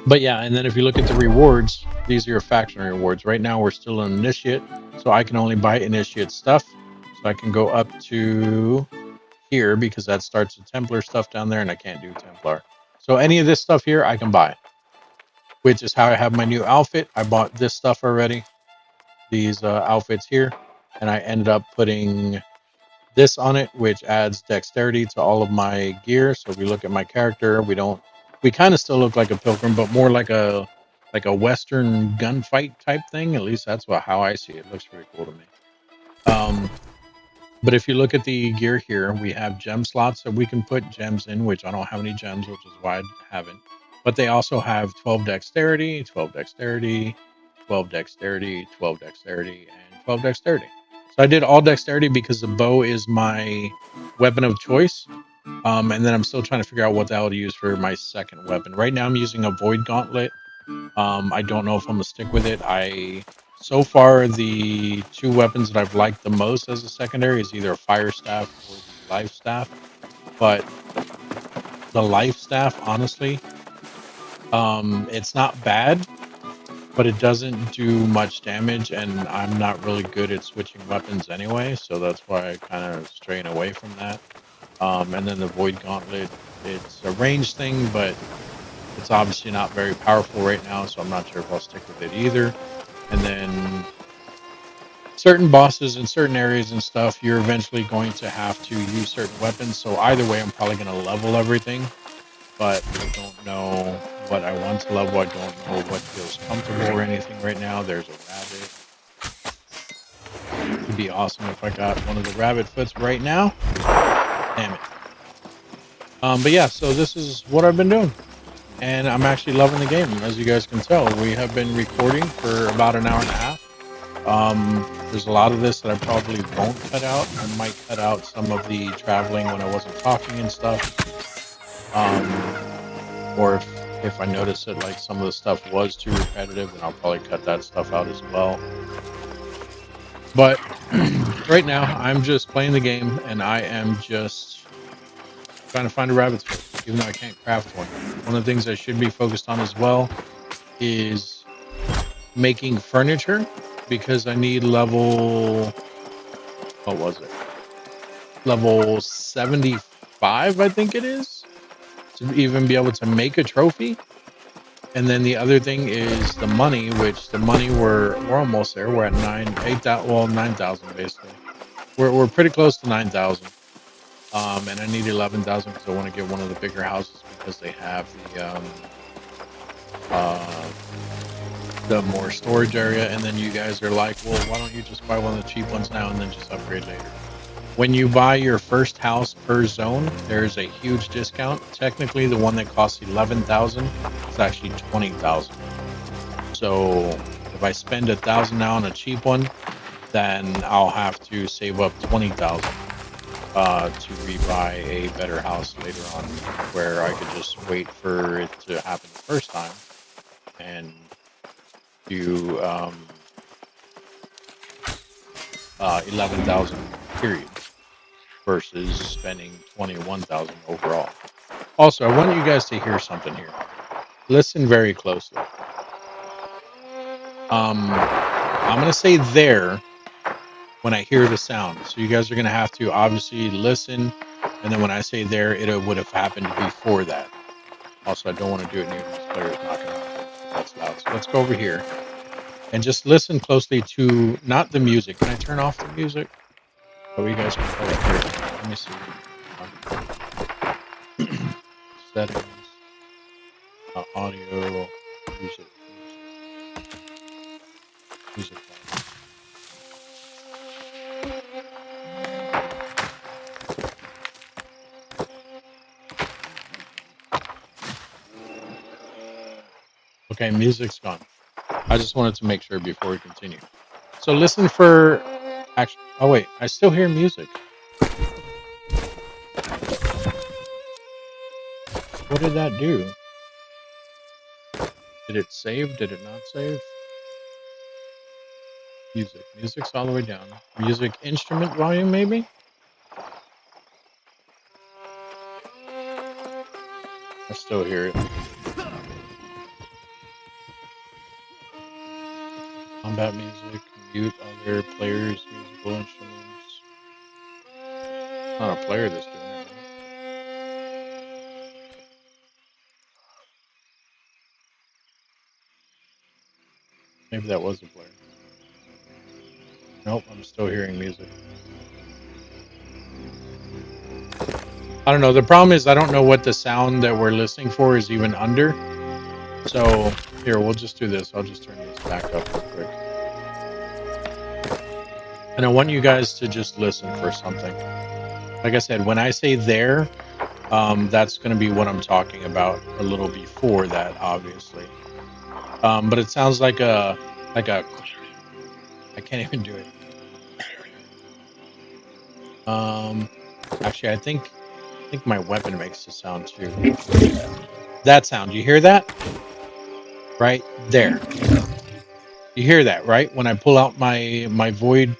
but yeah, and then if you look at the rewards, these are your faction rewards. Right now, we're still an initiate, so I can only buy initiate stuff. So I can go up to here because that starts the Templar stuff down there, and I can't do Templar. So any of this stuff here, I can buy, which is how I have my new outfit. I bought this stuff already, these outfits here, and I ended up putting this on it, which adds dexterity to all of my gear. So if we look at my character, we kind of still look like a pilgrim, but more like a Western gunfight type thing. At least that's how I see it. It looks pretty cool to me. But if you look at the gear here, we have gem slots that we can put gems in, which I don't have any gems, which is why I haven't. But they also have 12 dexterity, 12 dexterity, 12 dexterity, 12 dexterity, and 12 dexterity. So I did all dexterity because the bow is my weapon of choice. And then I'm still trying to figure out what the hell to use for my second weapon. Right now I'm using a void gauntlet. I don't know if I'm gonna stick with it. So far the 2 weapons that I've liked the most as a secondary is either a fire staff or the life staff. But the life staff, honestly, it's not bad, but it doesn't do much damage, and I'm not really good at switching weapons anyway, so that's why I kind of straying away from that. And then the Void Gauntlet, it's a range thing, but it's obviously not very powerful right now, so I'm not sure if I'll stick with it either. And then certain bosses in certain areas and stuff, you're eventually going to have to use certain weapons, so either way, I'm probably going to level everything, but I don't know what I want to level. I don't know what feels comfortable or anything right now. There's a rabbit. It'd be awesome if I got one of the rabbit foots right now. Damn it. But yeah, so this is what I've been doing, and I'm actually loving the game. As you guys can tell, we have been recording for about an hour and a half. There's a lot of this that I probably won't cut out. I might cut out some of the traveling when I wasn't talking and stuff. Or if I notice that like some of the stuff was too repetitive, then I'll probably cut that stuff out as well. But right now, I'm just playing the game, and I am just trying to find a rabbit's foot. even though I can't craft one. One of the things I should be focused on as well is making furniture, because I need level, what was it? Level 75, I think it is, to even be able to make a trophy. And then the other thing is the money, which the money we're almost there. We're at 9,000 basically. We're pretty close to 9,000. And I need 11,000 because I want to get one of the bigger houses, because they have the more storage area. And then you guys are like, well, why don't you just buy one of the cheap ones now and then just upgrade later? When you buy your first house per zone, there's a huge discount. Technically, the one that costs 11,000 is actually 20,000. So if I spend 1,000 now on a cheap one, then I'll have to save up 20,000 to rebuy a better house later on, where I could just wait for it to happen the first time and do 11,000 period, versus spending 21,000 overall. Also, I want you guys to hear something here. Listen very closely. I'm gonna say there when I hear the sound, so you guys are gonna have to obviously listen, and then when I say there, it would have happened before that. Also, I don't want to do it near these players knocking around here. That's loud. So let's go over here and just listen closely to not the music. Can I turn off the music so you guys can play it here? Let me see. Settings, audio, music. Okay, music's gone. I just wanted to make sure before we continue. So listen for action. Oh wait, I still hear music. What did that do? Did it save? Did it not save? Music. Music's all the way down. Music instrument volume, maybe? I still hear it. Combat music. Mute other players' musical instruments. It's not a player that's doing it. Right? Maybe that was a player. Nope, I'm still hearing music. I don't know. The problem is I don't know what the sound that we're listening for is even under. So here, we'll just do this. I'll just turn this back up real quick. And I want you guys to just listen for something. Like I said, when I say there, that's going to be what I'm talking about a little before that, obviously. But it sounds like a, I can't even do it. Actually, I think my weapon makes the sound too. That sound, you hear that? Right there. You hear that, right? When I pull out my void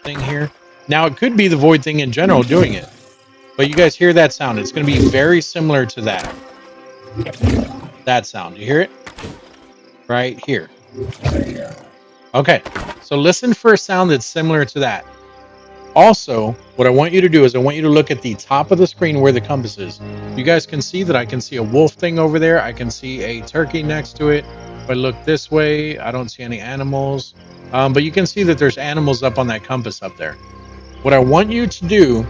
thing here. Now it could be the void thing in general doing it, but you guys hear that sound? It's going to be very similar to that. That sound, you hear it? Right here. Okay, so listen for a sound that's similar to that. Also, what I want you to do is I want you to look at the top of the screen where the compass is. You guys can see that I can see a wolf thing over there. I can see a turkey next to it. If I look this way, I don't see any animals. But you can see that there's animals up on that compass up there. What I want you to do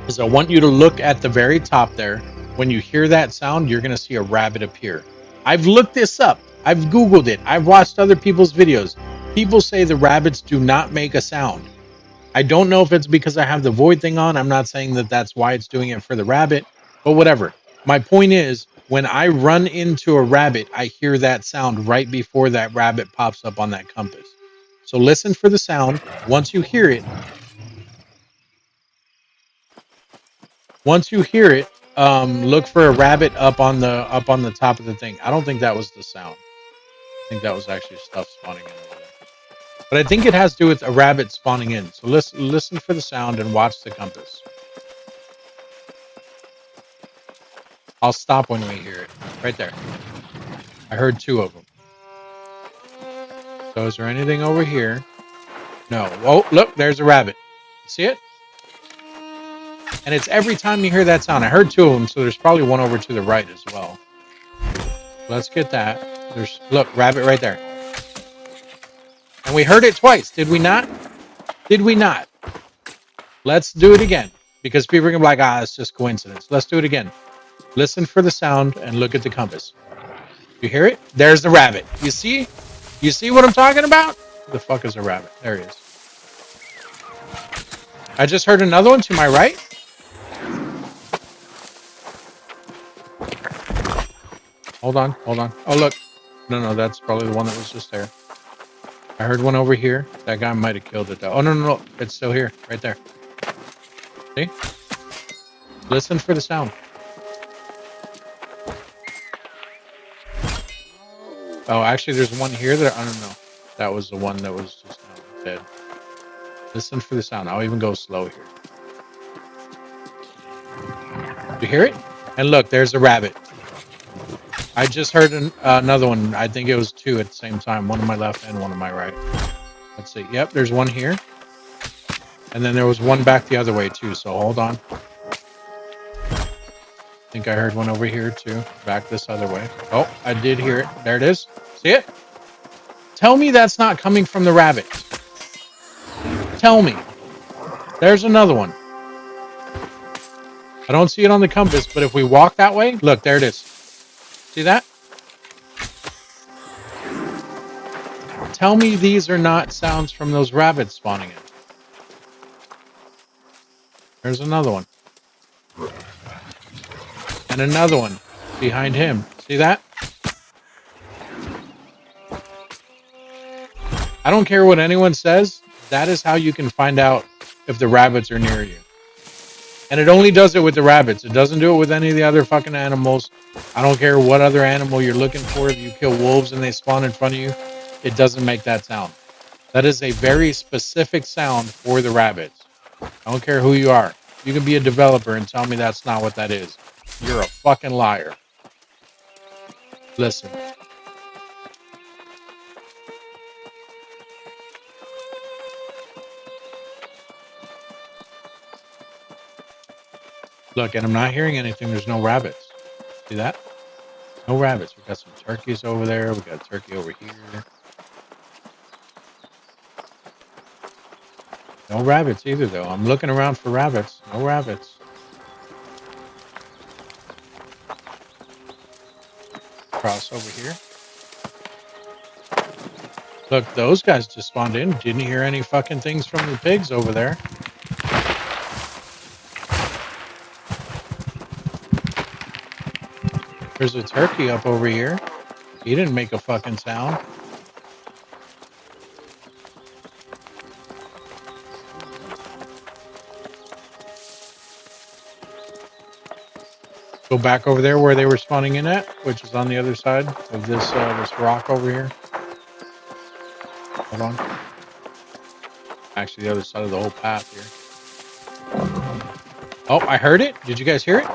is I want you to look at the very top there. When you hear that sound, you're going to see a rabbit appear. I've looked this up. I've Googled it. I've watched other people's videos. People say the rabbits do not make a sound. I don't know if it's because I have the void thing on. I'm not saying that that's why it's doing it for the rabbit, but whatever. My point is, when I run into a rabbit, I hear that sound right before that rabbit pops up on that compass. So listen for the sound. Once you hear it, look for a rabbit up on the top of the thing. I don't think that was the sound. I think that was actually stuff spawning in over there. But I think it has to do with a rabbit spawning in. So listen for the sound and watch the compass. I'll stop when we hear it. Right there. I heard 2 of them. So is there anything over here? No. Oh, look, there's a rabbit. You see it? And it's every time you hear that sound. I heard 2 of them, so there's probably one over to the right as well. Let's get that. Look, rabbit right there. And we heard it twice, did we not? Did we not? Let's do it again. Because people are going to be like, it's just coincidence. Let's do it again. Listen for the sound and look at the compass. You hear it? There's the rabbit. You see? You see what I'm talking about? The fuck is a rabbit? There he is. I just heard another one to my right. Hold on. Oh, look. No, that's probably the one that was just there. I heard one over here. That guy might have killed it, though. Oh, no. It's still here. Right there. See? Listen for the sound. Oh, actually, there's one here that I don't know. That was the one that was just dead. Listen for the sound. I'll even go slow here. You hear it? And look, there's a rabbit. I just heard another one. I think it was 2 at the same time. One on my left and one on my right. Let's see. Yep, there's one here. And then there was one back the other way, too. So hold on. I think I heard one over here, too. Back this other way. Oh, I did hear it. There it is. See it? Tell me that's not coming from the rabbit. Tell me. There's another one. I don't see it on the compass, but if we walk that way, look, there it is. See that? Tell me these are not sounds from those rabbits spawning in. There's another one. And another one behind him. See that? I don't care what anyone says. That is how you can find out if the rabbits are near you. And it only does it with the rabbits. It doesn't do it with any of the other fucking animals. I don't care what other animal you're looking for. If you kill wolves and they spawn in front of you, it doesn't make that sound. That is a very specific sound for the rabbits. I don't care who you are. You can be a developer and tell me that's not what that is. You're a fucking liar. Listen. Look, and I'm not hearing anything. There's no rabbits. See that? No rabbits. We got some turkeys over there. We got a turkey over here. No rabbits either, though. I'm looking around for rabbits. No rabbits. Cross over here. Look, those guys just spawned in. Didn't hear any fucking things from the pigs over there. There's a turkey up over here. He didn't make a fucking sound. Go back over there where they were spawning in at, which is on the other side of this this rock over here. Hold on. Actually, the other side of the whole path here. Oh, I heard it. Did you guys hear it?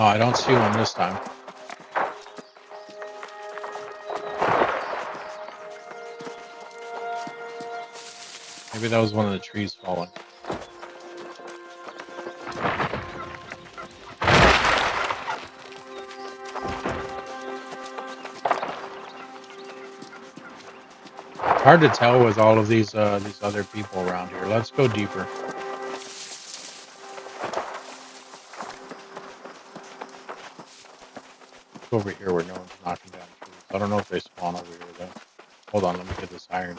Oh, I don't see one this time. Maybe that was one of the trees falling. Hard to tell with all of these other people around here. Let's go deeper. Over here where no one's knocking down trees. I don't know if they spawn over here though. Hold on, let me get this iron.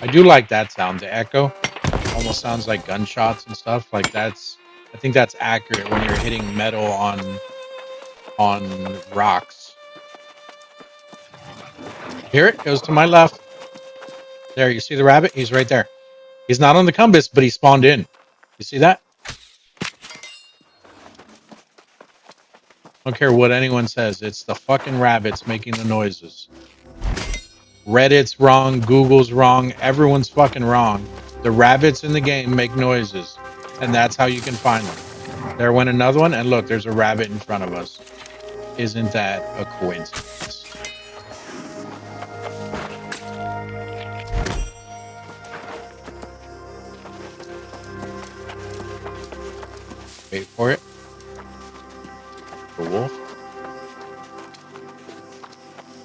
I do like that sound. The echo almost sounds like gunshots and stuff. Like I think that's accurate when you're hitting metal on rocks. Here it goes to my left. There, you see the rabbit? He's right there. He's not on the compass, but he spawned in. You see that? Don't care what anyone says. It's the fucking rabbits making the noises. Reddit's wrong. Google's wrong. Everyone's fucking wrong. The rabbits in the game make noises, and that's how you can find them. There went another one, and look, there's a rabbit in front of us. Isn't that a coincidence? Wait for it. The wolf.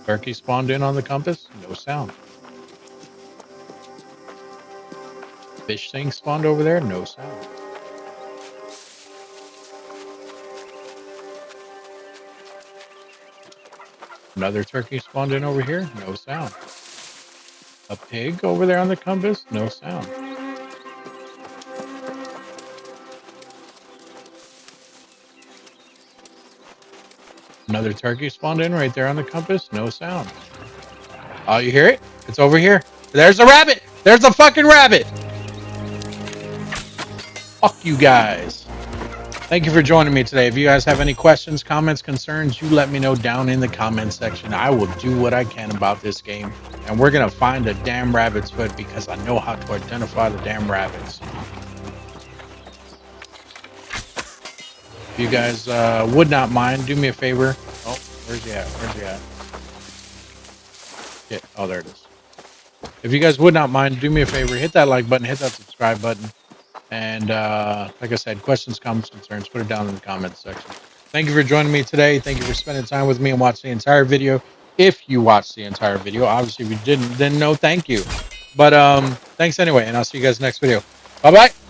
Turkey spawned in on the compass. No sound. Fish thing spawned over there. No sound. Another turkey spawned in over here. No sound. A pig over there on the compass. No sound. Another turkey spawned in right there on the compass. No sound. Oh, you hear it? It's over here. There's a rabbit. There's a fucking rabbit. Fuck you guys. Thank you for joining me today. If you guys have any questions, comments, concerns, you let me know down in the comment section. I will do what I can about this game. And we're going to find a damn rabbit's foot because I know how to identify the damn rabbits. If you guys would not mind, do me a favor. Oh, where's he at? Where's he at? Shit. Oh, there it is. If you guys would not mind, do me a favor. Hit that like button. Hit that subscribe button. And like I said, questions, comments, concerns, put it down in the comments section. Thank you for joining me today. Thank you for spending time with me and watching the entire video. If you watched the entire video, obviously if you didn't, then no thank you. But thanks anyway, and I'll see you guys next video. Bye-bye.